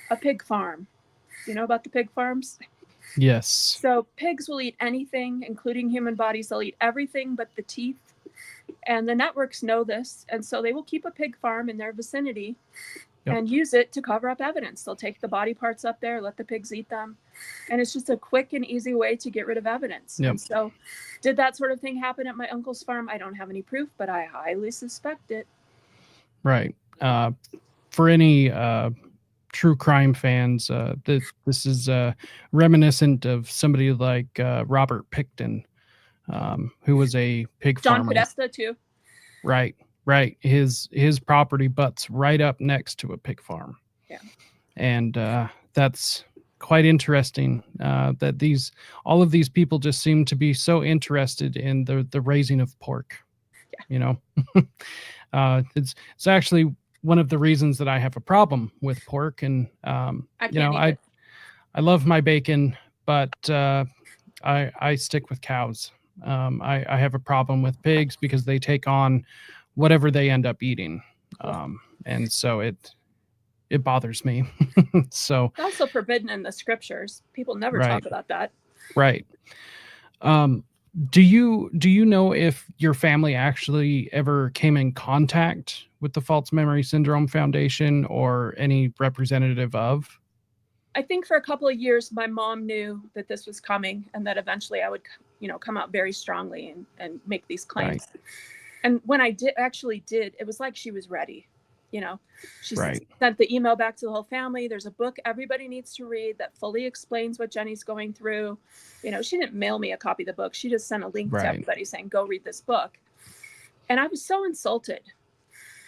a pig farm. You know about the pig farms? Yes. So pigs will eat anything, including human bodies. They'll eat everything but the teeth. And the networks know this. And so they will keep a pig farm in their vicinity and use it to cover up evidence. They'll take the body parts up there, let the pigs eat them. And it's just a quick and easy way to get rid of evidence. And so did that sort of thing happen at my uncle's farm? I don't have any proof, but I highly suspect it. Right. For any true crime fans, this is reminiscent of somebody like Robert Pickton, who was a pig John farmer. Podesta too. Right. His property butts right up next to a pig farm. Yeah. And that's quite interesting that all of these people just seem to be so interested in the raising of pork. Yeah. It's actually one of the reasons that I have a problem with pork, and I love my bacon, but I stick with cows. I have a problem with pigs because they take on whatever they end up eating, and so it bothers me. So it's also forbidden in the scriptures. People never talk about that. Right. Do you know if your family actually ever came in contact with the False Memory Syndrome Foundation or any representative of? I think for a couple of years, my mom knew that this was coming and that eventually I would, come out very strongly and make these claims. Right. And when I did, it was like she was ready. She sent the email back to the whole family. There's a book everybody needs to read that fully explains what Jenny's going through. She didn't mail me a copy of the book. She just sent a link to everybody saying, go read this book. And I was so insulted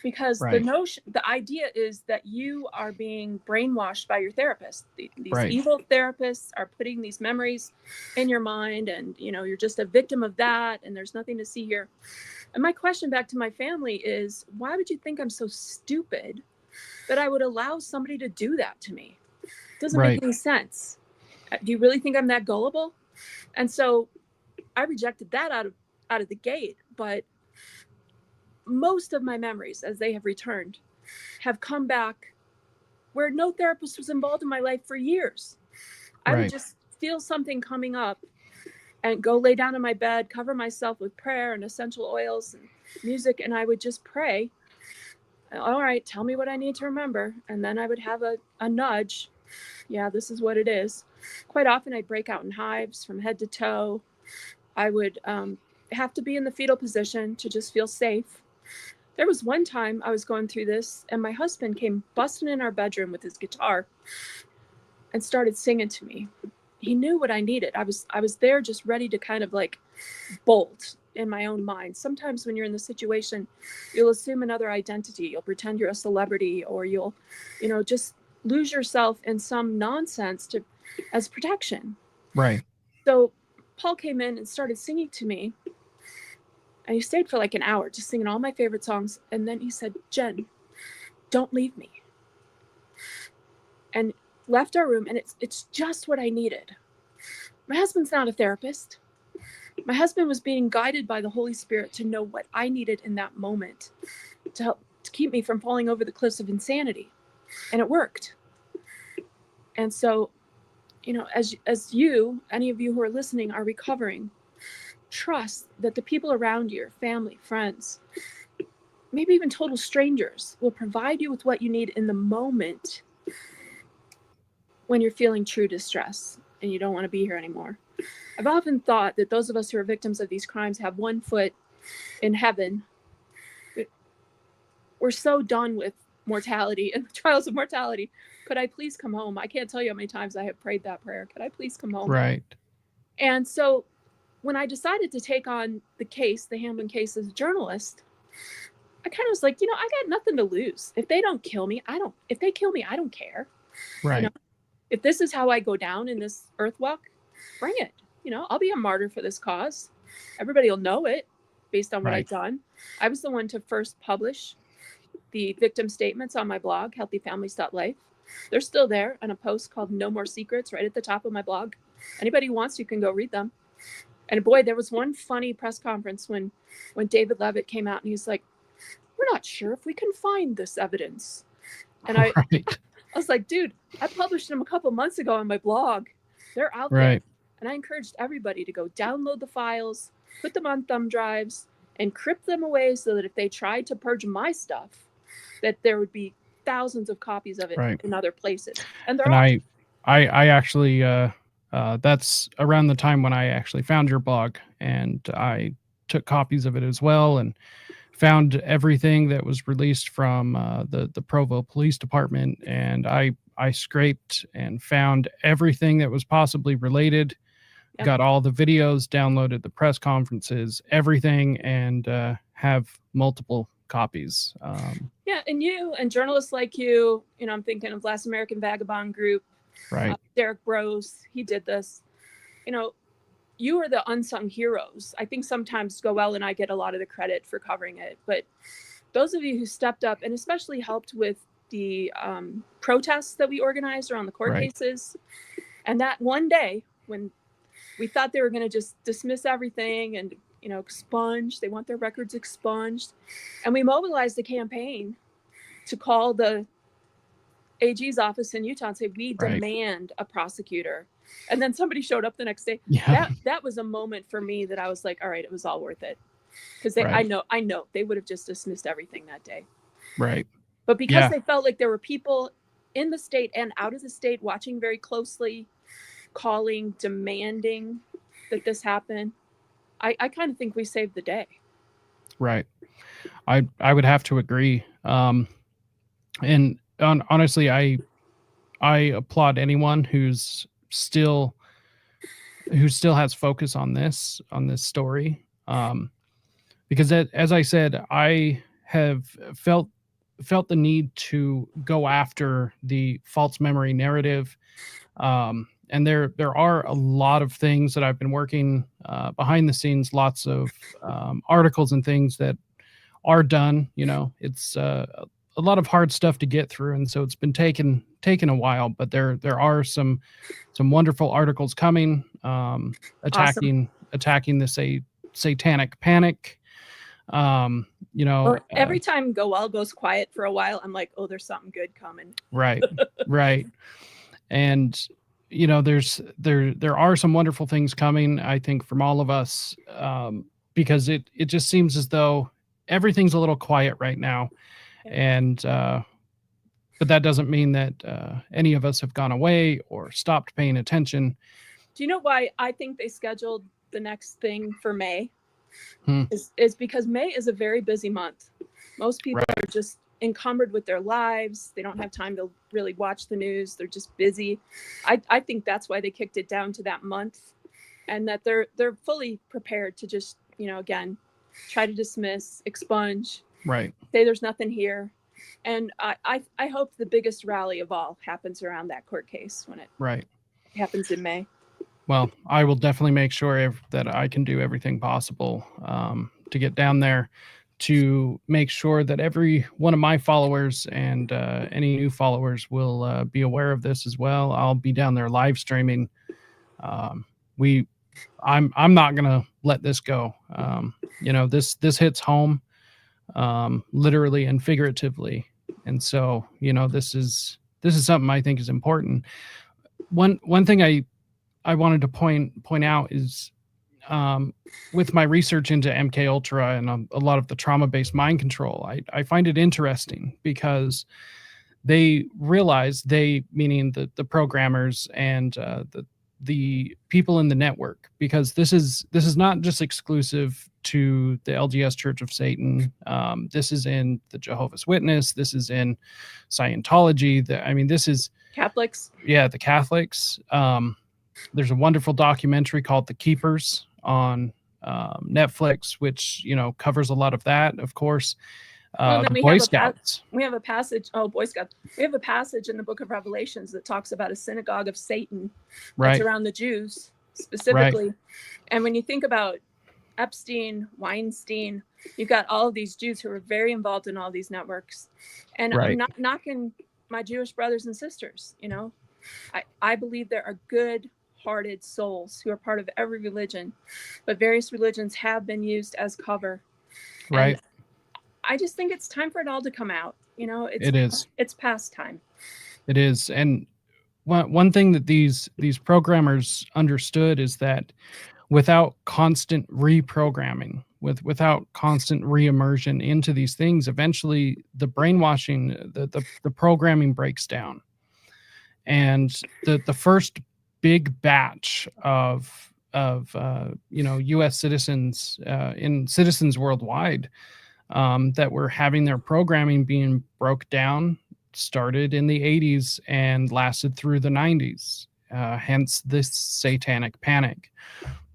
because the idea is that you are being brainwashed by your therapist. These evil therapists are putting these memories in your mind, and you're just a victim of that, and there's nothing to see here. And my question back to my family is, why would you think I'm so stupid that I would allow somebody to do that to me? It doesn't make any sense. Do you really think I'm that gullible? And so I rejected that out of the gate. But most of my memories, as they have returned, have come back where no therapist was involved in my life for years. I would just feel something coming up and go lay down in my bed, cover myself with prayer and essential oils and music, and I would just pray. All right, tell me what I need to remember. And then I would have a nudge. Yeah, this is what it is. Quite often I'd break out in hives from head to toe. I would have to be in the fetal position to just feel safe. There was one time I was going through this, and my husband came busting in our bedroom with his guitar and started singing to me. He knew what I needed. I was there just ready to kind of like bolt in my own mind. Sometimes when you're in the situation, you'll assume another identity. You'll pretend you're a celebrity, or you'll, just lose yourself in some nonsense as protection. Right. So Paul came in and started singing to me, and he stayed for like an hour just singing all my favorite songs. And then he said, Jen, don't leave me. And left our room, and it's just what I needed. My husband's not a therapist. My husband was being guided by the Holy Spirit to know what I needed in that moment to help to keep me from falling over the cliffs of insanity. And it worked. And so, as any of you who are listening are recovering, trust that the people around you, your family, friends, maybe even total strangers, will provide you with what you need in the moment when you're feeling true distress and you don't want to be here anymore. I've often thought that those of us who are victims of these crimes have one foot in heaven. We're so done with mortality and the trials of mortality. Could I please come home? I can't tell you how many times I have prayed that prayer. Could I please come home? Right. And so when I decided to take on the Hamblin case as a journalist, I kind of was like, I got nothing to lose. If they don't kill me, if they kill me, I don't care. Right. If this is how I go down in this earth walk, bring it. I'll be a martyr for this cause. Everybody will know it based on what I've done. I was the one to first publish the victim statements on my blog, healthyfamilies.life. They're still there on a post called No More Secrets right at the top of my blog. Anybody who wants, you can go read them. And boy, there was one funny press conference when David Levitt came out and he's like, we're not sure if we can find this evidence. And I was like, dude, I published them a couple months ago on my blog. They're out there. And I encouraged everybody to go download the files, put them on thumb drives, encrypt them away so that if they tried to purge my stuff, that there would be thousands of copies of it in other places. And I actually, that's around the time when I actually found your blog, and I took copies of it as well and found everything that was released from the Provo Police Department, and I scraped and found everything that was possibly related, got all the videos, downloaded the press conferences, everything, and have multiple copies. And you and journalists like you, I'm thinking of Last American Vagabond Group, Right. Derek Bros, he did this. You know, you are the unsung heroes. I think sometimes Goel and I get a lot of the credit for covering it, but those of you who stepped up and especially helped with the protests that we organized around the court cases, and that one day when we thought they were going to just dismiss everything and, you know, expunge, they want their records expunged, and we mobilized the campaign to call the AG's office in Utah and say, we demand a prosecutor. And then somebody showed up the next day. Yeah. That was a moment for me that I was like, all right, it was all worth it. Because I know they would have just dismissed everything that day. Right. But because they felt like there were people in the state and out of the state watching very closely, calling, demanding that this happen, I kind of think we saved the day. Right. I would have to agree. And honestly, I applaud anyone who still has focus on this story. Because as I said, I have felt the need to go after the false memory narrative. And there are a lot of things that I've been working behind the scenes, lots of articles and things that are done. You know, it's a lot of hard stuff to get through, and so it's been taking a while. But there are some wonderful articles coming, attacking the satanic panic. You know, well, every time Goel goes quiet for a while, I'm like, oh, there's something good coming. Right. And you know, there are some wonderful things coming, I think, from all of us, because it just seems as though everything's a little quiet right now. And but that doesn't mean that any of us have gone away or stopped paying attention. Do you know why I think they scheduled the next thing for May? Is because May is a very busy month. Most people are just encumbered with their lives. They don't have time to really watch the news. They're just busy. I think that's why they kicked it down to that month, and that they're fully prepared to just, you know, again, try to dismiss, expunge, say there's nothing here. And I hope the biggest rally of all happens around that court case when it happens in May. Well, I will definitely make sure that I can do everything possible to get down there, to make sure that every one of my followers and any new followers will be aware of this as well. I'll be down there live streaming. I'm not gonna let this go. You know, this hits home, literally and figuratively, and so, you know, this is something I think is important. One thing I wanted to point out is, with my research into MK Ultra and a lot of the trauma-based mind control, I find it interesting because they realize, meaning the programmers and the people in the network, because this is not just exclusive to the LDS Church of Satan. This is in the Jehovah's Witness. This is in Scientology. This is Catholics. Yeah, the Catholics. There's a wonderful documentary called The Keepers on Netflix, which, you know, covers a lot of that, of course. The Boy Scouts. We have a passage. Oh, Boy Scouts. We have a passage in the Book of Revelations that talks about a synagogue of Satan that's around the Jews specifically. And when you think about Epstein, Weinstein, you've got all of these Jews who are very involved in all these networks. And I'm not knocking my Jewish brothers and sisters. You know, I believe there are good-hearted souls who are part of every religion, but various religions have been used as cover. And I just think it's time for it all to come out. You know, it's past time. It is. And one thing that these programmers understood is that without constant reprogramming, without constant re-immersion into these things, eventually the brainwashing, the programming breaks down. And the first big batch of you know, U.S. citizens in citizens worldwide that were having their programming being broke down started in the 80s and lasted through the 90s. Hence this satanic panic.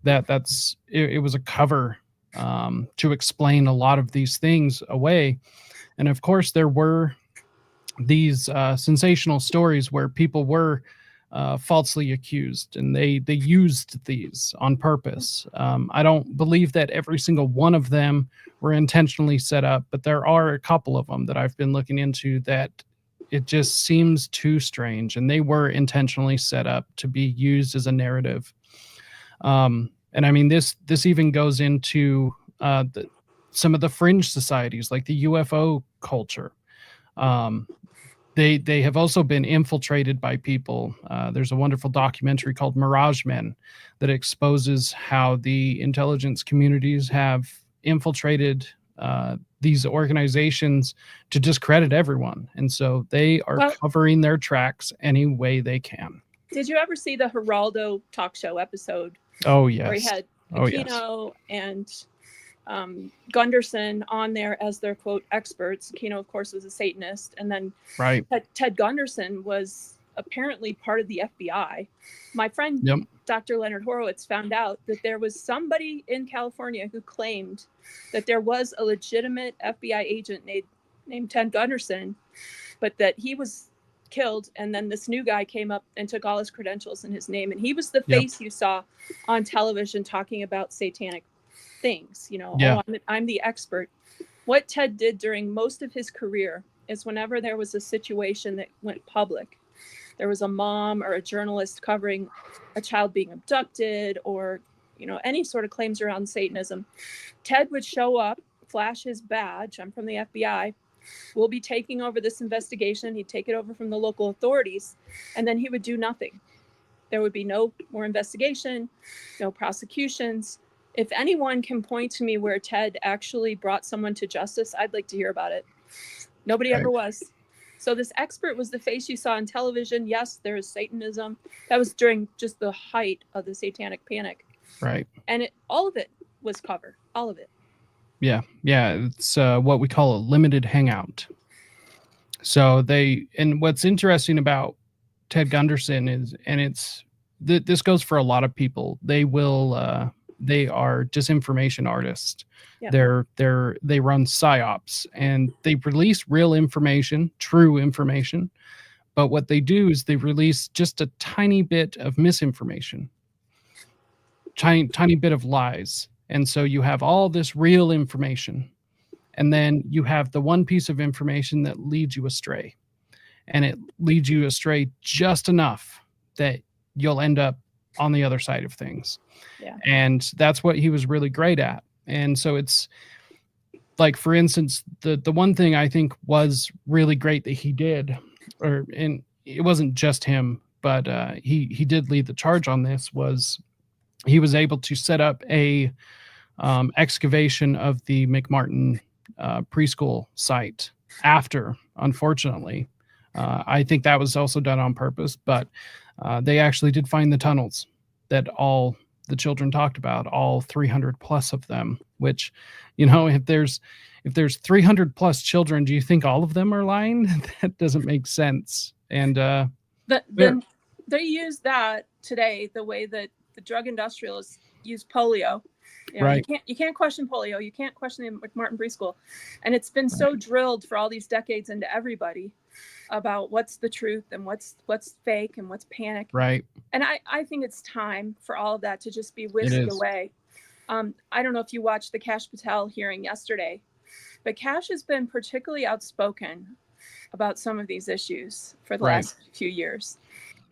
It was a cover to explain a lot of these things away. And of course, there were these sensational stories where people were falsely accused, and they used these on purpose. I don't believe that every single one of them were intentionally set up, but there are a couple of them that I've been looking into that it just seems too strange, and they were intentionally set up to be used as a narrative. And I mean, this even goes into some of the fringe societies, like the UFO culture. They have also been infiltrated by people. There's a wonderful documentary called Mirage Men that exposes how the intelligence communities have infiltrated these organizations to discredit everyone. And so they are covering their tracks any way they can. Did you ever see the Geraldo talk show episode? Oh, yes. Where he had Aquino and Gunderson on there as their, quote, experts. Aquino, of course, was a Satanist. And then Ted Gunderson was apparently part of the FBI. My friend, Dr. Leonard Horowitz, found out that there was somebody in California who claimed that there was a legitimate FBI agent named Ted Gunderson, but that he was killed, and then this new guy came up and took all his credentials and his name, and he was the face you saw on television talking about satanic things. Oh, I'm the expert. What Ted did during most of his career is whenever there was a situation that went public, there was a mom or a journalist covering a child being abducted, or any sort of claims around Satanism, Ted would show up, flash his badge, I'm from the FBI, we'll be taking over this investigation. He'd take it over from the local authorities, and then he would do nothing. There would be no more investigation, no prosecutions. If anyone can point to me where Ted actually brought someone to justice, I'd like to hear about it. Nobody ever was. So this expert was the face you saw on television. Yes, there is Satanism. That was during just the height of the satanic panic. Right. And all of it was covered. All of it. Yeah. It's what we call a limited hangout. So and what's interesting about Ted Gunderson is, and this goes for a lot of people, they are disinformation artists. Yeah. They run psyops, and they release real information, true information. But what they do is they release just a tiny bit of misinformation, tiny bit of lies. And so you have all this real information, and then you have the one piece of information that leads you astray, and it leads you astray just enough that you'll end up on the other side of things. Yeah. And that's what he was really great at. And so it's like, for instance, the one thing I think was really great that he did, and it wasn't just him, but he did lead the charge on this, was he was able to set up a excavation of the McMartin preschool site after, unfortunately. I think that was also done on purpose, but they actually did find the tunnels that all the children talked about, all 300 plus of them, which, if there's 300 plus children, do you think all of them are lying? That doesn't make sense. And they use that today the way that the drug industrialists use polio. Right. You can't question polio. You can't question the McMartin preschool. And it's been so drilled for all these decades into everybody about what's the truth and what's fake and what's panic. Right. And I think it's time for all of that to just be whisked away. I don't know if you watched the Kash Patel hearing yesterday, but Kash has been particularly outspoken about some of these issues for the last few years.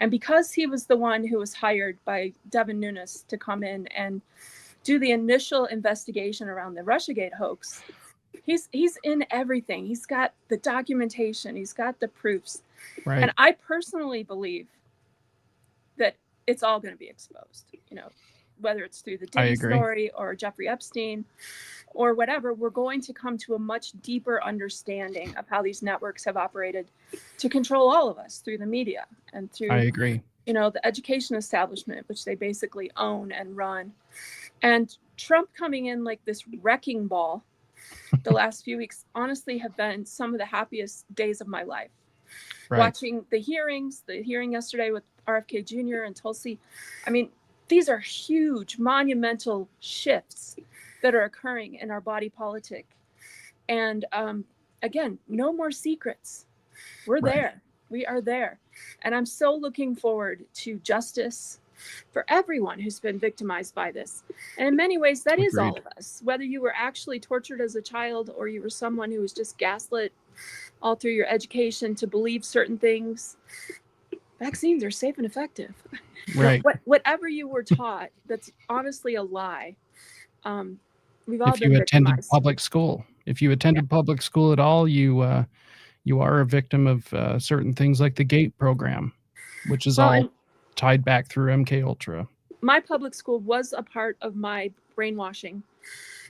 And because he was the one who was hired by Devin Nunes to come in and do the initial investigation around the Russiagate hoax, he's in everything. He's got the documentation. He's got the proofs. Right. And I personally believe that it's all going to be exposed, whether it's through the Diddy story or Jeffrey Epstein or whatever. We're going to come to a much deeper understanding of how these networks have operated to control all of us through the media and through, the education establishment, which they basically own and run. And Trump coming in like this wrecking ball the last few weeks honestly have been some of the happiest days of my life. Right. Watching the hearing yesterday with RFK Jr. and Tulsi. I mean, these are huge, monumental shifts that are occurring in our body politic. And again, no more secrets. We're there. We are there. And I'm so looking forward to justice for everyone who's been victimized by this. And in many ways, that is all of us. Whether you were actually tortured as a child or you were someone who was just gaslit all through your education to believe certain things, vaccines are safe and effective. Right. Whatever you were taught, that's honestly a lie. We've all If been you attended victimized. public school, if you attended public school at all, you are a victim of certain things like the GATE program, which is all tied back through MK Ultra. My public school was a part of my brainwashing.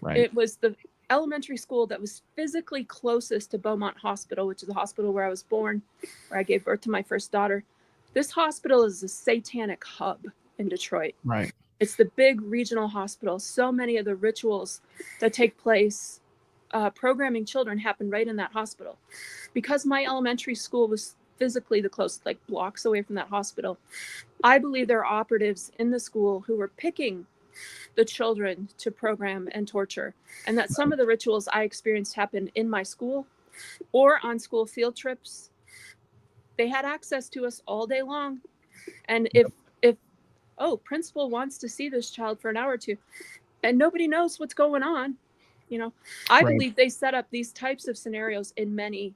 Right. It was the elementary school that was physically closest to Beaumont Hospital, which is the hospital where I was born, where I gave birth to my first daughter. This hospital is a satanic hub in Detroit. Right. It's the big regional hospital. So many of the rituals that take place programming children happen right in that hospital. Because my elementary school was physically the closest, like blocks away from that hospital, I believe there are operatives in the school who were picking the children to program and torture, and that some of the rituals I experienced happened in my school or on school field trips. They had access to us all day long. And if principal wants to see this child for an hour or two and nobody knows what's going on, I believe they set up these types of scenarios in many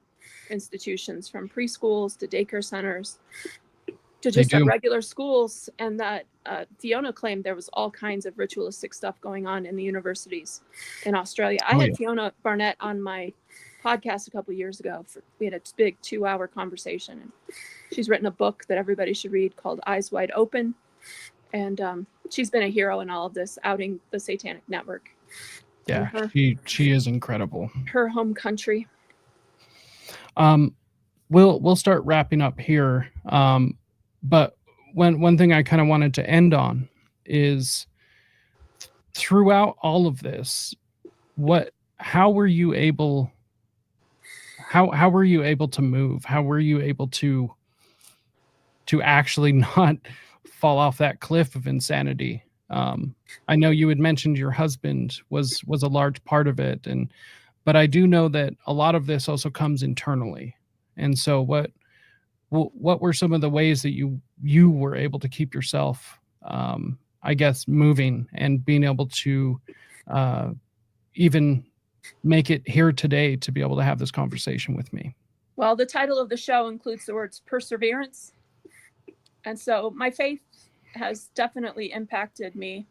institutions, from preschools to daycare centers to just regular schools. And that Fiona claimed there was all kinds of ritualistic stuff going on in the universities in Australia. I had Fiona Barnett on my podcast a couple of years ago. We had a big 2-hour conversation, and she's written a book that everybody should read called Eyes Wide Open. And she's been a hero in all of this, outing the Satanic Network. Yeah, she is incredible. Her home country. We'll start wrapping up here. But one thing I kind of wanted to end on is, throughout all of this, how were you able to move? How were you able to actually not fall off that cliff of insanity? I know you had mentioned your husband was a large part of it, but I do know that a lot of this also comes internally. And so what were some of the ways that you were able to keep yourself, I guess, moving and being able to even make it here today to be able to have this conversation with me? Well, the title of the show includes the words perseverance. And so my faith has definitely impacted me.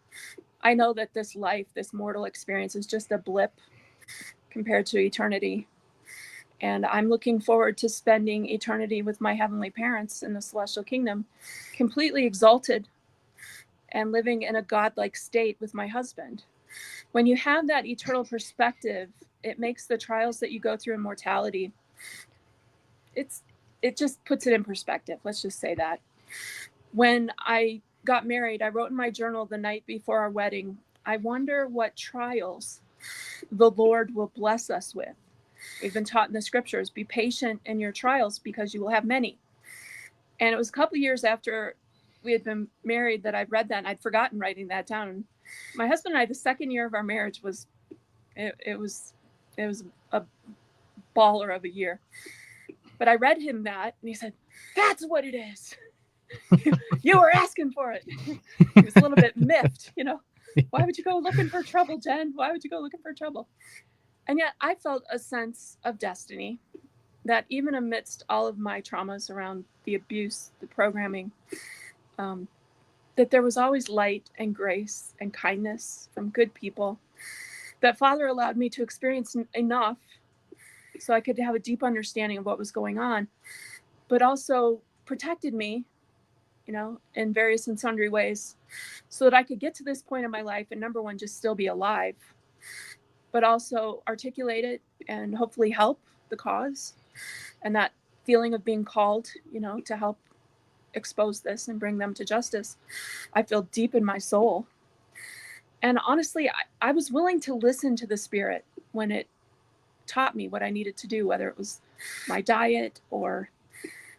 I know that this life, this mortal experience, is just a blip compared to eternity. And I'm looking forward to spending eternity with my heavenly parents in the celestial kingdom, completely exalted and living in a godlike state with my husband. When you have that eternal perspective, it makes the trials that you go through in mortality, it just puts it in perspective. Let's just say that. When I got married, I wrote in my journal the night before our wedding, I wonder what trials the Lord will bless us with. We've been taught in the scriptures, be patient in your trials because you will have many. And it was a couple of years after we had been married that I'd read that, and I'd forgotten writing that down. And my husband and I, the second year of our marriage was a baller of a year. But I read him that, and he said, "That's what it is. You were asking for it." He was a little bit miffed, Why would you go looking for trouble, Jen? Why would you go looking for trouble? And yet I felt a sense of destiny, that even amidst all of my traumas around the abuse, the programming, that there was always light and grace and kindness from good people, that Father allowed me to experience enough so I could have a deep understanding of what was going on, but also protected me, in various and sundry ways, so that I could get to this point in my life and, number one, just still be alive, but also articulate it and hopefully help the cause. And that feeling of being called, to help expose this and bring them to justice, I feel deep in my soul. And honestly, I was willing to listen to the Spirit when it taught me what I needed to do, whether it was my diet or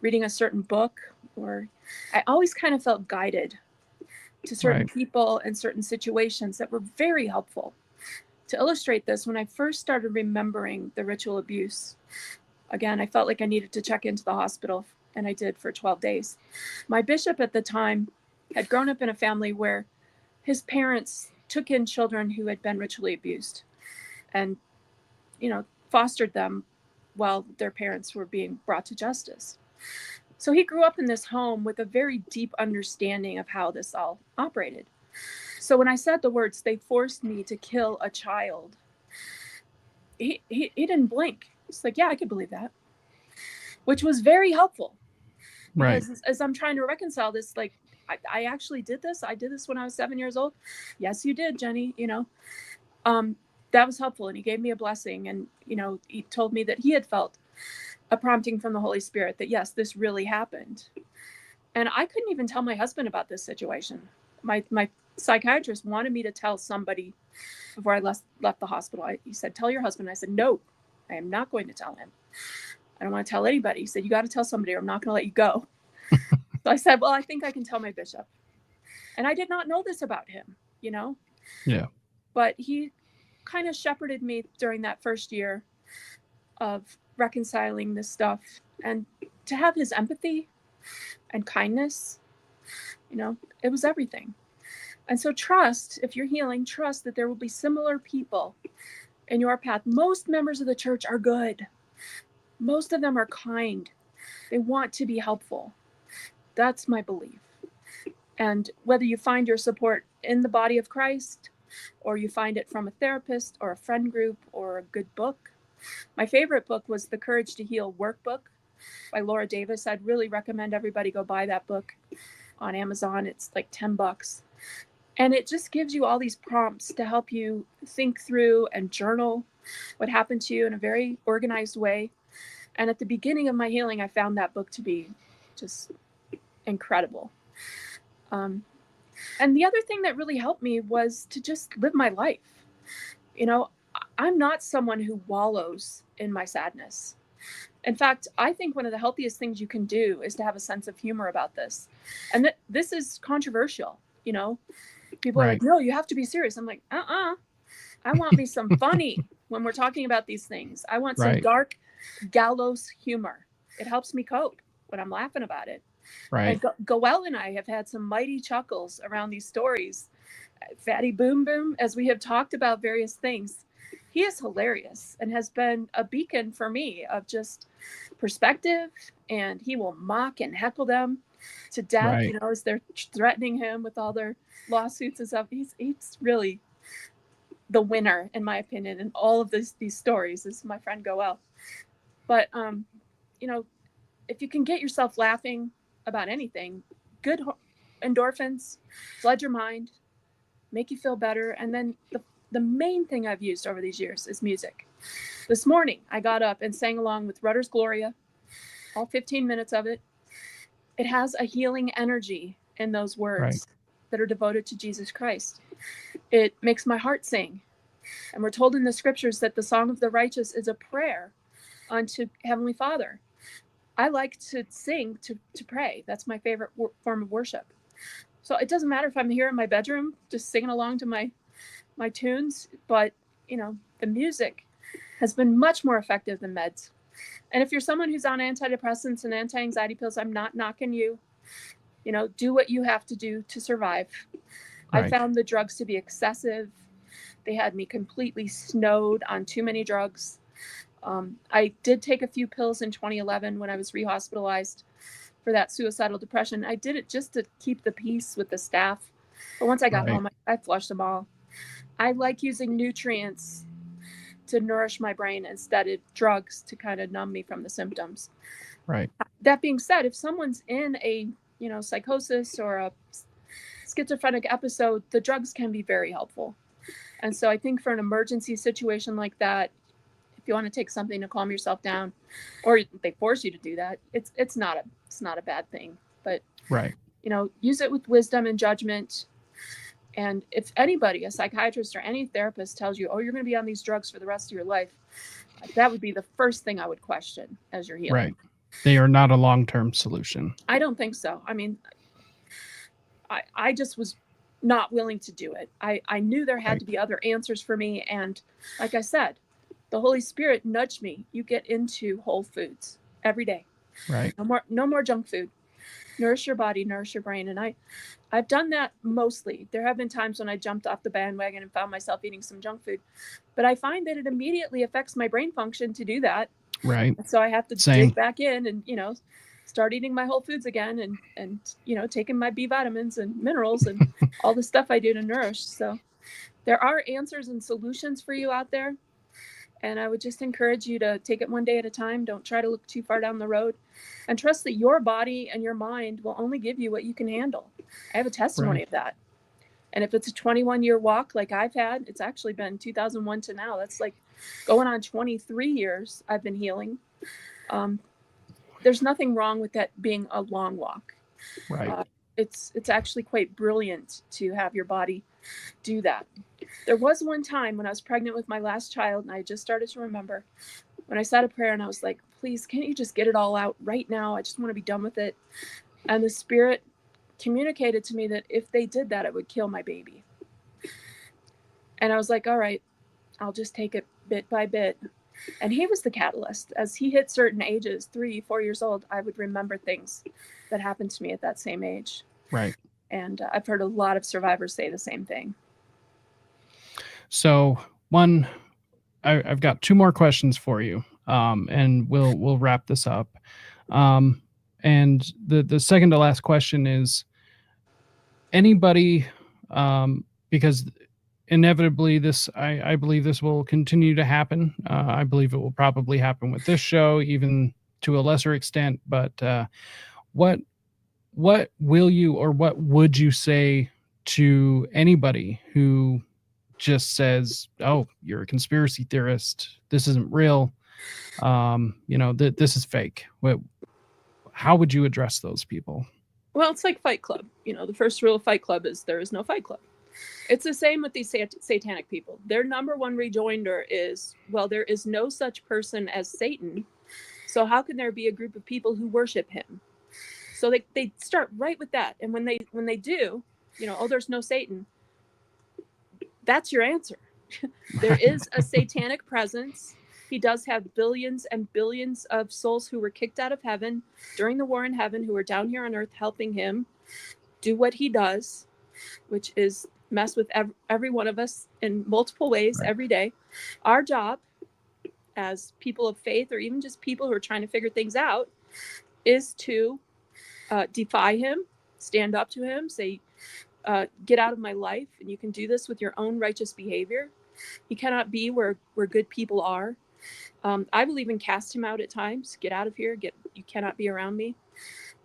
reading a certain book, or I always kind of felt guided to certain people and certain situations that were very helpful. To illustrate this, when I first started remembering the ritual abuse, again, I felt like I needed to check into the hospital and I did for 12 days. My bishop at the time had grown up in a family where his parents took in children who had been ritually abused and, fostered them while their parents were being brought to justice. So he grew up in this home with a very deep understanding of how this all operated. So when I said the words, "They forced me to kill a child," he didn't blink. He's like, "Yeah, I could believe that," which was very helpful. Right. Because as I'm trying to reconcile this, like, I actually did this. I did this when I was 7 years old. Yes, you did, Jenny. That was helpful. And he gave me a blessing. And, he told me that he had felt a prompting from the Holy Spirit that, yes, this really happened. And I couldn't even tell my husband about this situation. My psychiatrist wanted me to tell somebody before I left the hospital. He said, "Tell your husband." I said, "No, I am not going to tell him. I don't want to tell anybody." He said, "You got to tell somebody or I'm not going to let you go." So I said, "Well, I think I can tell my bishop." And I did not know this about him, Yeah. But he kind of shepherded me during that first year of reconciling this stuff, and to have his empathy and kindness, it was everything. And so trust, if you're healing, trust that there will be similar people in your path. Most members of the church are good. Most of them are kind. They want to be helpful. That's my belief. And whether you find your support in the body of Christ, or you find it from a therapist or a friend group or a good book. My favorite book was The Courage to Heal Workbook by Laura Davis. I'd really recommend everybody go buy that book on Amazon. It's like $10. And it just gives you all these prompts to help you think through and journal what happened to you in a very organized way. And at the beginning of my healing, I found that book to be just incredible. And the other thing that really helped me was to just live my life. I'm not someone who wallows in my sadness. In fact, I think one of the healthiest things you can do is to have a sense of humor about this. And this is controversial, People are like, "No, you have to be serious." I'm like, I want me some funny when we're talking about these things. I want some dark gallows humor. It helps me cope when I'm laughing about it. Right. And Goel and I have had some mighty chuckles around these stories. Fatty Boom Boom, as we have talked about various things, he is hilarious and has been a beacon for me of just perspective. And he will mock and heckle them to death, as they're threatening him with all their lawsuits and stuff. He's really the winner, in my opinion, in all of these stories, is my friend Goel. But, if you can get yourself laughing about anything, good endorphins, flood your mind, make you feel better. And then the main thing I've used over these years is music. This morning, I got up and sang along with Rudder's Gloria, all 15 minutes of it. It has a healing energy in those words that are devoted to Jesus Christ. It makes my heart sing. And we're told in the scriptures that the song of the righteous is a prayer unto Heavenly Father. I like to sing to pray. That's my favorite form of worship. So it doesn't matter if I'm here in my bedroom just singing along to my tunes, but the music has been much more effective than meds. And if you're someone who's on antidepressants and anti-anxiety pills, I'm not knocking you. Do what you have to do to survive. I found the drugs to be excessive. They had me completely snowed on too many drugs. I did take a few pills in 2011 when I was rehospitalized for that suicidal depression. I did it just to keep the peace with the staff. But once I got home, I flushed them all. I like using nutrients to nourish my brain instead of drugs to kind of numb me from the symptoms. Right. That being said, if someone's in a, psychosis or a schizophrenic episode, the drugs can be very helpful. And so I think for an emergency situation like that, if you want to take something to calm yourself down, or they force you to do that, it's not a bad thing. But use it with wisdom and judgment. And if anybody, a psychiatrist or any therapist, tells you, "Oh, you're going to be on these drugs for the rest of your life," that would be the first thing I would question as you're healing. Right. They are not a long-term solution. I don't think so. I mean, I just was not willing to do it. I knew there had to be other answers for me. And like I said, the Holy Spirit nudged me. You get into Whole Foods every day. Right. No more junk food. Nourish your body, nourish your brain. And I've done that mostly. There have been times when I jumped off the bandwagon and found myself eating some junk food, but I find that it immediately affects my brain function to do that. Right. So I have to Same. dig back in and, start eating my whole foods again and taking my B vitamins and minerals and all the stuff I do to nourish. So there are answers and solutions for you out there. And I would just encourage you to take it one day at a time. Don't try to look too far down the road, and trust that your body and your mind will only give you what you can handle. I have a testimony of that. And if it's a 21-year walk like I've had, it's actually been 2001 to now. That's like going on 23 years I've been healing. There's nothing wrong with that being a long walk. Right. It's actually quite brilliant to have your body do that. There was one time when I was pregnant with my last child, and I just started to remember, when I said a prayer and I was like, please, can't you just get it all out right now? I just want to be done with it. And the Spirit communicated to me that if they did that, it would kill my baby. And I was like, all right, I'll just take it bit by bit. And he was the catalyst. As he hit certain ages, 3, 4 years old, I would remember things that happened to me at that same age. Right. And I've heard a lot of survivors say the same thing. So I've got 2 more questions for you, and we'll wrap this up. And the second to last question is, anybody, because inevitably I believe this will continue to happen. I believe it will probably happen with this show, even to a lesser extent. But what will you, or what would you say to anybody who just says, oh, you're a conspiracy theorist, this isn't real, this is fake? How would you address those people? Well, it's like Fight Club. The first rule of Fight Club is there is no Fight Club. It's the same with these satanic people. Their number one rejoinder is, well, there is no such person as Satan, so how can there be a group of people who worship him? So they start right with that. And when they do, oh, there's no Satan, that's your answer. There is a satanic presence. He does have billions and billions of souls who were kicked out of heaven during the war in heaven, who are down here on earth helping him do what he does, which is mess with every one of us in multiple ways every day. Our job as people of faith, or even just people who are trying to figure things out, is to defy him, stand up to him, say, get out of my life. And you can do this with your own righteous behavior. He cannot be where good people are. I will even cast him out at times. Get out of here. You cannot be around me.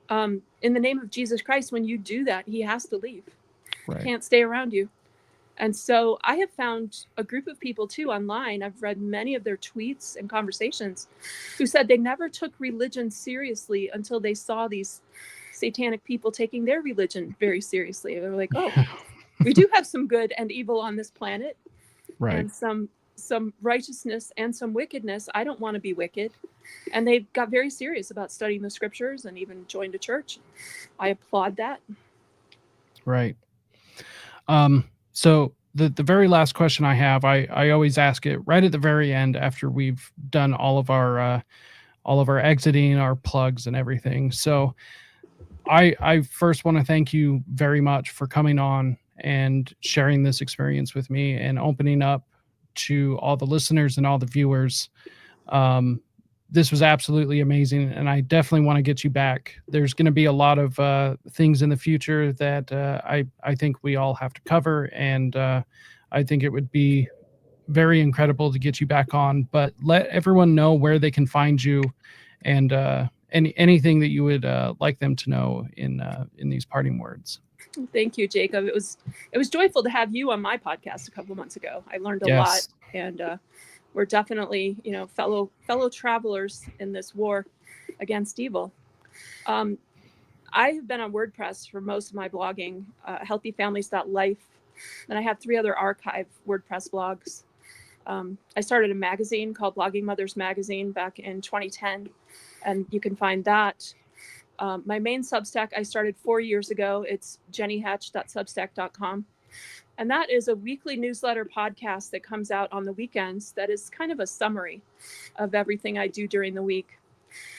In the name of Jesus Christ, when you do that, he has to leave. Right. He can't stay around you. And so I have found a group of people too online. I've read many of their tweets and conversations who said they never took religion seriously until they saw these satanic people taking their religion very seriously. They're like, oh, we do have some good and evil on this planet. Right. And some righteousness and some wickedness. I don't want to be wicked. And they got very serious about studying the scriptures and even joined a church. I applaud that. Right. So the very last question I have, I always ask it right at the very end after we've done all of our exiting, our plugs and everything. So I first want to thank you very much for coming on and sharing this experience with me and opening up to all the listeners and all the viewers. This was absolutely amazing, and I definitely want to get you back. There's going to be a lot of things in the future that I think we all have to cover, and I think it would be very incredible to get you back on. But let everyone know where they can find you, and anything that you would like them to know in these parting words. Thank you, Jacob. It was joyful to have you on my podcast a couple of months ago. I learned a lot, and we're definitely, fellow travelers in this war against evil. I have been on WordPress for most of my blogging, healthyfamilies.life. And I have 3 other archive WordPress blogs. I started a magazine called Blogging Mothers Magazine back in 2010, and you can find that. My main Substack I started 4 years ago. It's jennyhatch.substack.com. And that is a weekly newsletter podcast that comes out on the weekends. That is kind of a summary of everything I do during the week.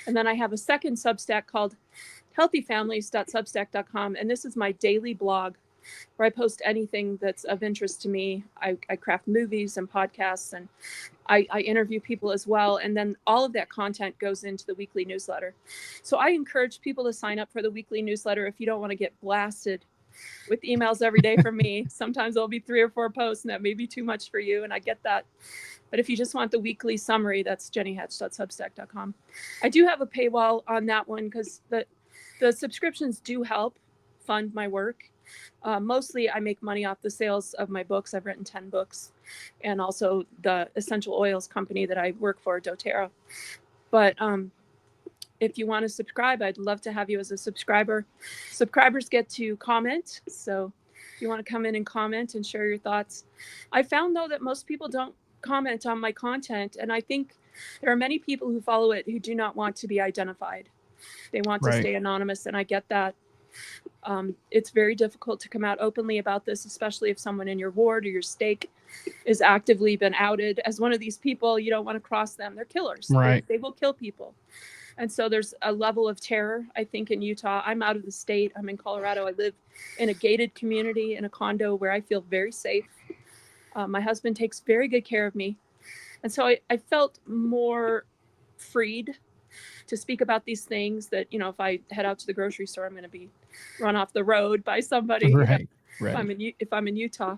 And then I have a second Substack called healthyfamilies.substack.com. And this is my daily blog where I post anything that's of interest to me. I craft movies and podcasts, and I interview people as well. And then all of that content goes into the weekly newsletter. So I encourage people to sign up for the weekly newsletter if you don't want to get blasted with emails every day from me. Sometimes there'll be 3 or 4 posts, and that may be too much for you, and I get that. But if you just want the weekly summary, that's jennyhatch.substack.com. I do have a paywall on that one because the subscriptions do help fund my work. Mostly I make money off the sales of my books. I've written 10 books, and also the essential oils company that I work for, doTERRA. But if you want to subscribe, I'd love to have you as a subscriber. Subscribers get to comment. So if you want to come in and comment and share your thoughts. I found, though, that most people don't comment on my content. And I think there are many people who follow it who do not want to be identified. They want to stay anonymous, and I get that. It's very difficult to come out openly about this, especially if someone in your ward or your stake is actively been outed as one of these people. You don't want to cross them. They're killers. Right. They will kill people. And so there's a level of terror, I think, in Utah. I'm out of the state. I'm in Colorado. I live in a gated community in a condo where I feel very safe. My husband takes very good care of me. And so I felt more freed to speak about these things that, you know, if I head out to the grocery store, I'm going to be run off the road by somebody. Right. If I'm in Utah.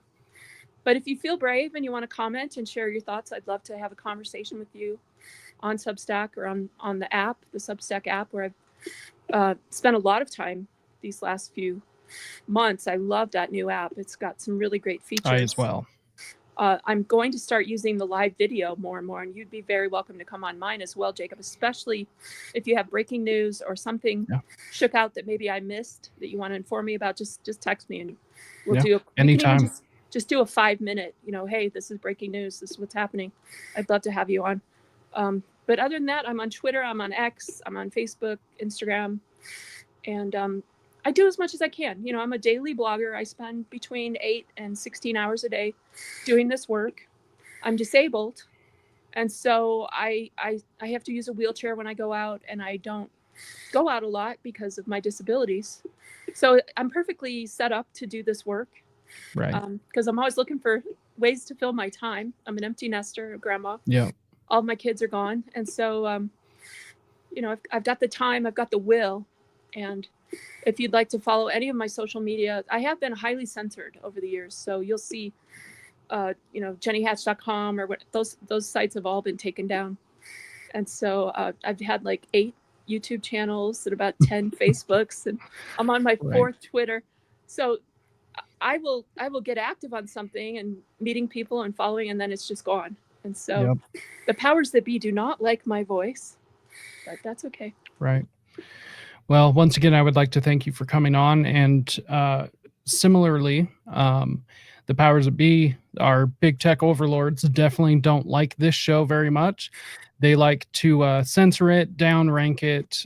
But if you feel brave and you want to comment and share your thoughts, I'd love to have a conversation with you on Substack or on the app, the Substack app, where I've spent a lot of time these last few months. I love that new app. It's got some really great features. I as well. I'm going to start using the live video more and more, and you'd be very welcome to come on mine as well, Jacob, especially if you have breaking news or something shook out that maybe I missed that you want to inform me about. Just text me and we'll do anytime. Just do a 5-minute, you know, hey, this is breaking news. This is what's happening. I'd love to have you on. But other than that, I'm on Twitter, I'm on X, I'm on Facebook, Instagram, and I do as much as I can. You know, I'm a daily blogger. I spend between 8 and 16 hours a day doing this work. I'm disabled, and so I have to use a wheelchair when I go out, and I don't go out a lot because of my disabilities. So I'm perfectly set up to do this work. Right. Because I'm always looking for ways to fill my time. I'm an empty nester, a grandma. Yeah. All of my kids are gone. And so, you know, I've got the time, I've got the will. And if you'd like to follow any of my social media, I have been highly censored over the years. So you'll see, you know, jennyhatch.com or what those sites have all been taken down. And so I've had like 8 YouTube channels and about 10 Facebooks, and I'm on my 4th Twitter. So I will get active on something and meeting people and following, and then it's just gone. And so the powers that be do not like my voice, but that's okay. Right. Well, once again, I would like to thank you for coming on. And similarly, the powers that be, our big tech overlords, definitely don't like this show very much. They like to censor it, downrank it,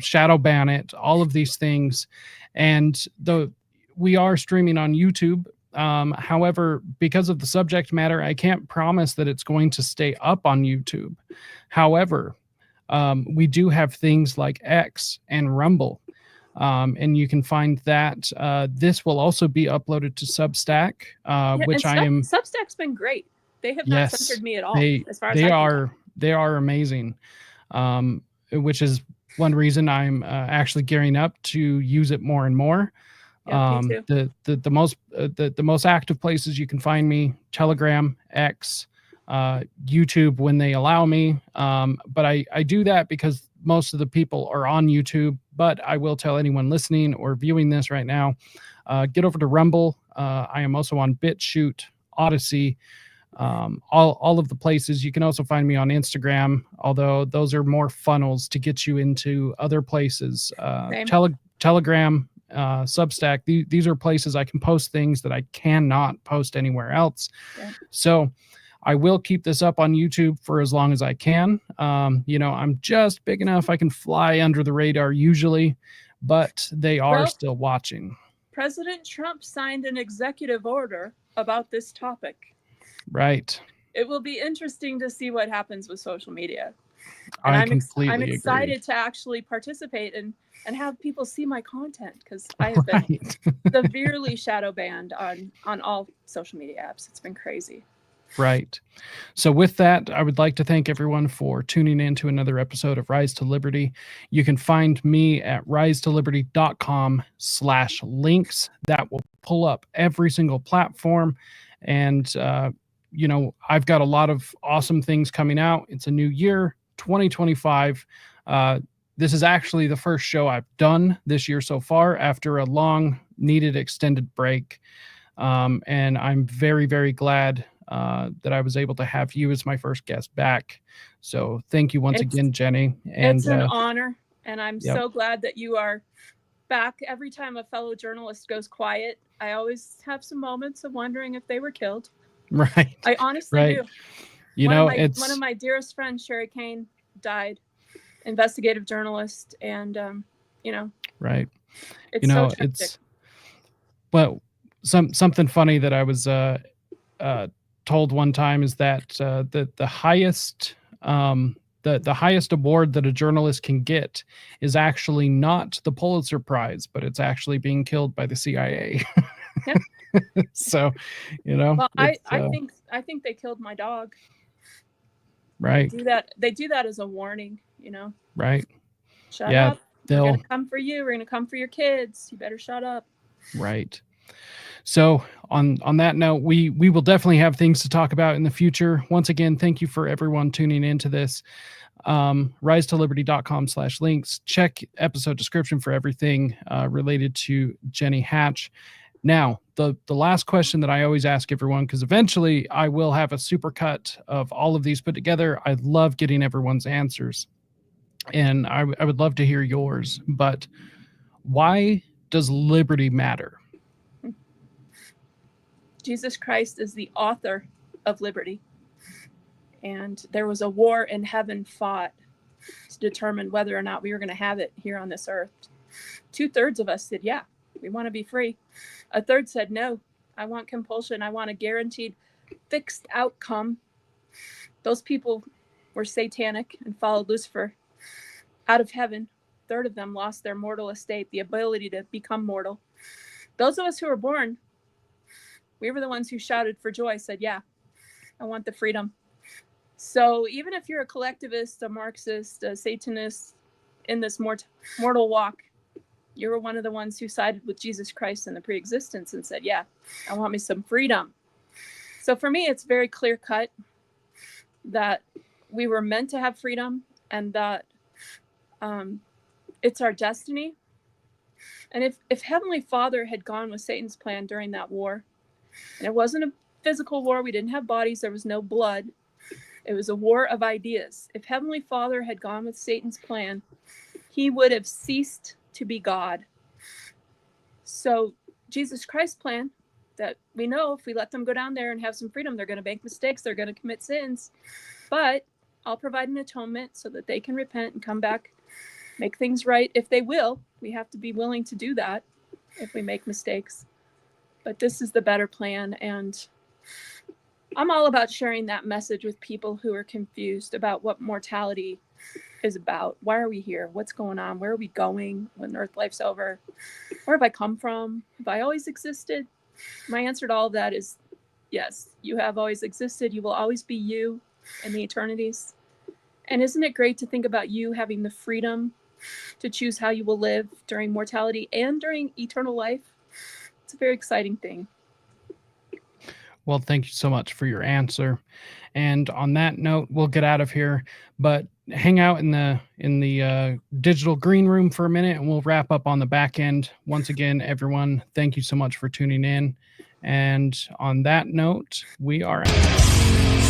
shadow ban it, all of these things. And we are streaming on YouTube. However, because of the subject matter, I can't promise that it's going to stay up on YouTube. However, we do have things like X and Rumble, and you can find that this will also be uploaded to Substack, which I am. Substack's been great. They have not censored me at all. As far as they are amazing, which is one reason I'm actually gearing up to use it more and more. Yeah, me too. The most active places you can find me: Telegram, X, YouTube when they allow me. But I do that because most of the people are on YouTube. But I will tell anyone listening or viewing this right now, get over to Rumble. I am also on BitChute, Odyssey, all of the places. You can also find me on Instagram, although those are more funnels to get you into other places. Telegram, Substack, these are places I can post things that I cannot post anywhere else. So I will keep this up on YouTube for as long as I can. I'm just big enough I can fly under the radar usually, but they are still watching. President Trump signed an executive order about this topic. Right. it will be interesting to see what happens with social media. And I'm excited agree. to actually participate and have people see my content, because I have been severely shadow banned on all social media apps. It's been crazy. Right. So with that, I would like to thank everyone for tuning in to another episode of Rise to Liberty. You can find me at risetoliberty.com/links. That will pull up every single platform. And, I've got a lot of awesome things coming out. It's a new year, 2025. This is actually the first show I've done this year so far after a long needed extended break. And I'm very, very glad that I was able to have you as my first guest back. So thank you once again, Jenny. And it's an honor. And I'm so glad that you are back. Every time a fellow journalist goes quiet, I always have some moments of wondering if they were killed. Right. I honestly do. One of my dearest friends, Sherry Kane, died. Investigative journalist. And, right. It's so tragic. It's, well, something funny that I was told one time is that the highest the highest award that a journalist can get is actually not the Pulitzer Prize, but it's actually being killed by the CIA. Yeah. So, well, I think they killed my dog. Right. They do that as a warning, Right. Shut up. We're gonna come for you. We're gonna come for your kids. You better shut up. Right. So on that note, we will definitely have things to talk about in the future. Once again, thank you for everyone tuning into this. risetoliberty.com/links. Check episode description for everything related to Jenny Hatch. Now, the last question that I always ask everyone, because eventually I will have a supercut of all of these put together. I love getting everyone's answers, and I would love to hear yours. But why does liberty matter? Jesus Christ is the author of liberty. And there was a war in heaven fought to determine whether or not we were going to have it here on this earth. 2/3 of us said, yeah, we want to be free. 1/3 said, no, I want compulsion. I want a guaranteed fixed outcome. Those people were satanic and followed Lucifer out of heaven. 1/3 of them lost their mortal estate, the ability to become mortal. Those of us who were born, we were the ones who shouted for joy, said, yeah, I want the freedom. So even if you're a collectivist, a Marxist, a Satanist in this mortal walk, you were one of the ones who sided with Jesus Christ in the pre-existence and said, yeah, I want me some freedom. So for me, it's very clear cut that we were meant to have freedom, and that it's our destiny. And if Heavenly Father had gone with Satan's plan during that war, and it wasn't a physical war, we didn't have bodies, there was no blood, it was a war of ideas. If Heavenly Father had gone with Satan's plan, he would have ceased to be God. So Jesus Christ's plan, that we know if we let them go down there and have some freedom, they're going to make mistakes, they're going to commit sins, but I'll provide an atonement so that they can repent and come back, make things right. If they will, we have to be willing to do that if we make mistakes. But this is the better plan, and I'm all about sharing that message with people who are confused about what mortality is about. Why are we here? What's going on? Where are we going when Earth life's over? Where have I come from? Have I always existed? My answer to all of that is yes, you have always existed. You will always be you in the eternities. And isn't it great to think about you having the freedom to choose how you will live during mortality and during eternal life? It's a very exciting thing. Well, thank you so much for your answer. And on that note, we'll get out of here, but hang out in the digital green room for a minute, and we'll wrap up on the back end. Once again, everyone, thank you so much for tuning in. And on that note, we are out.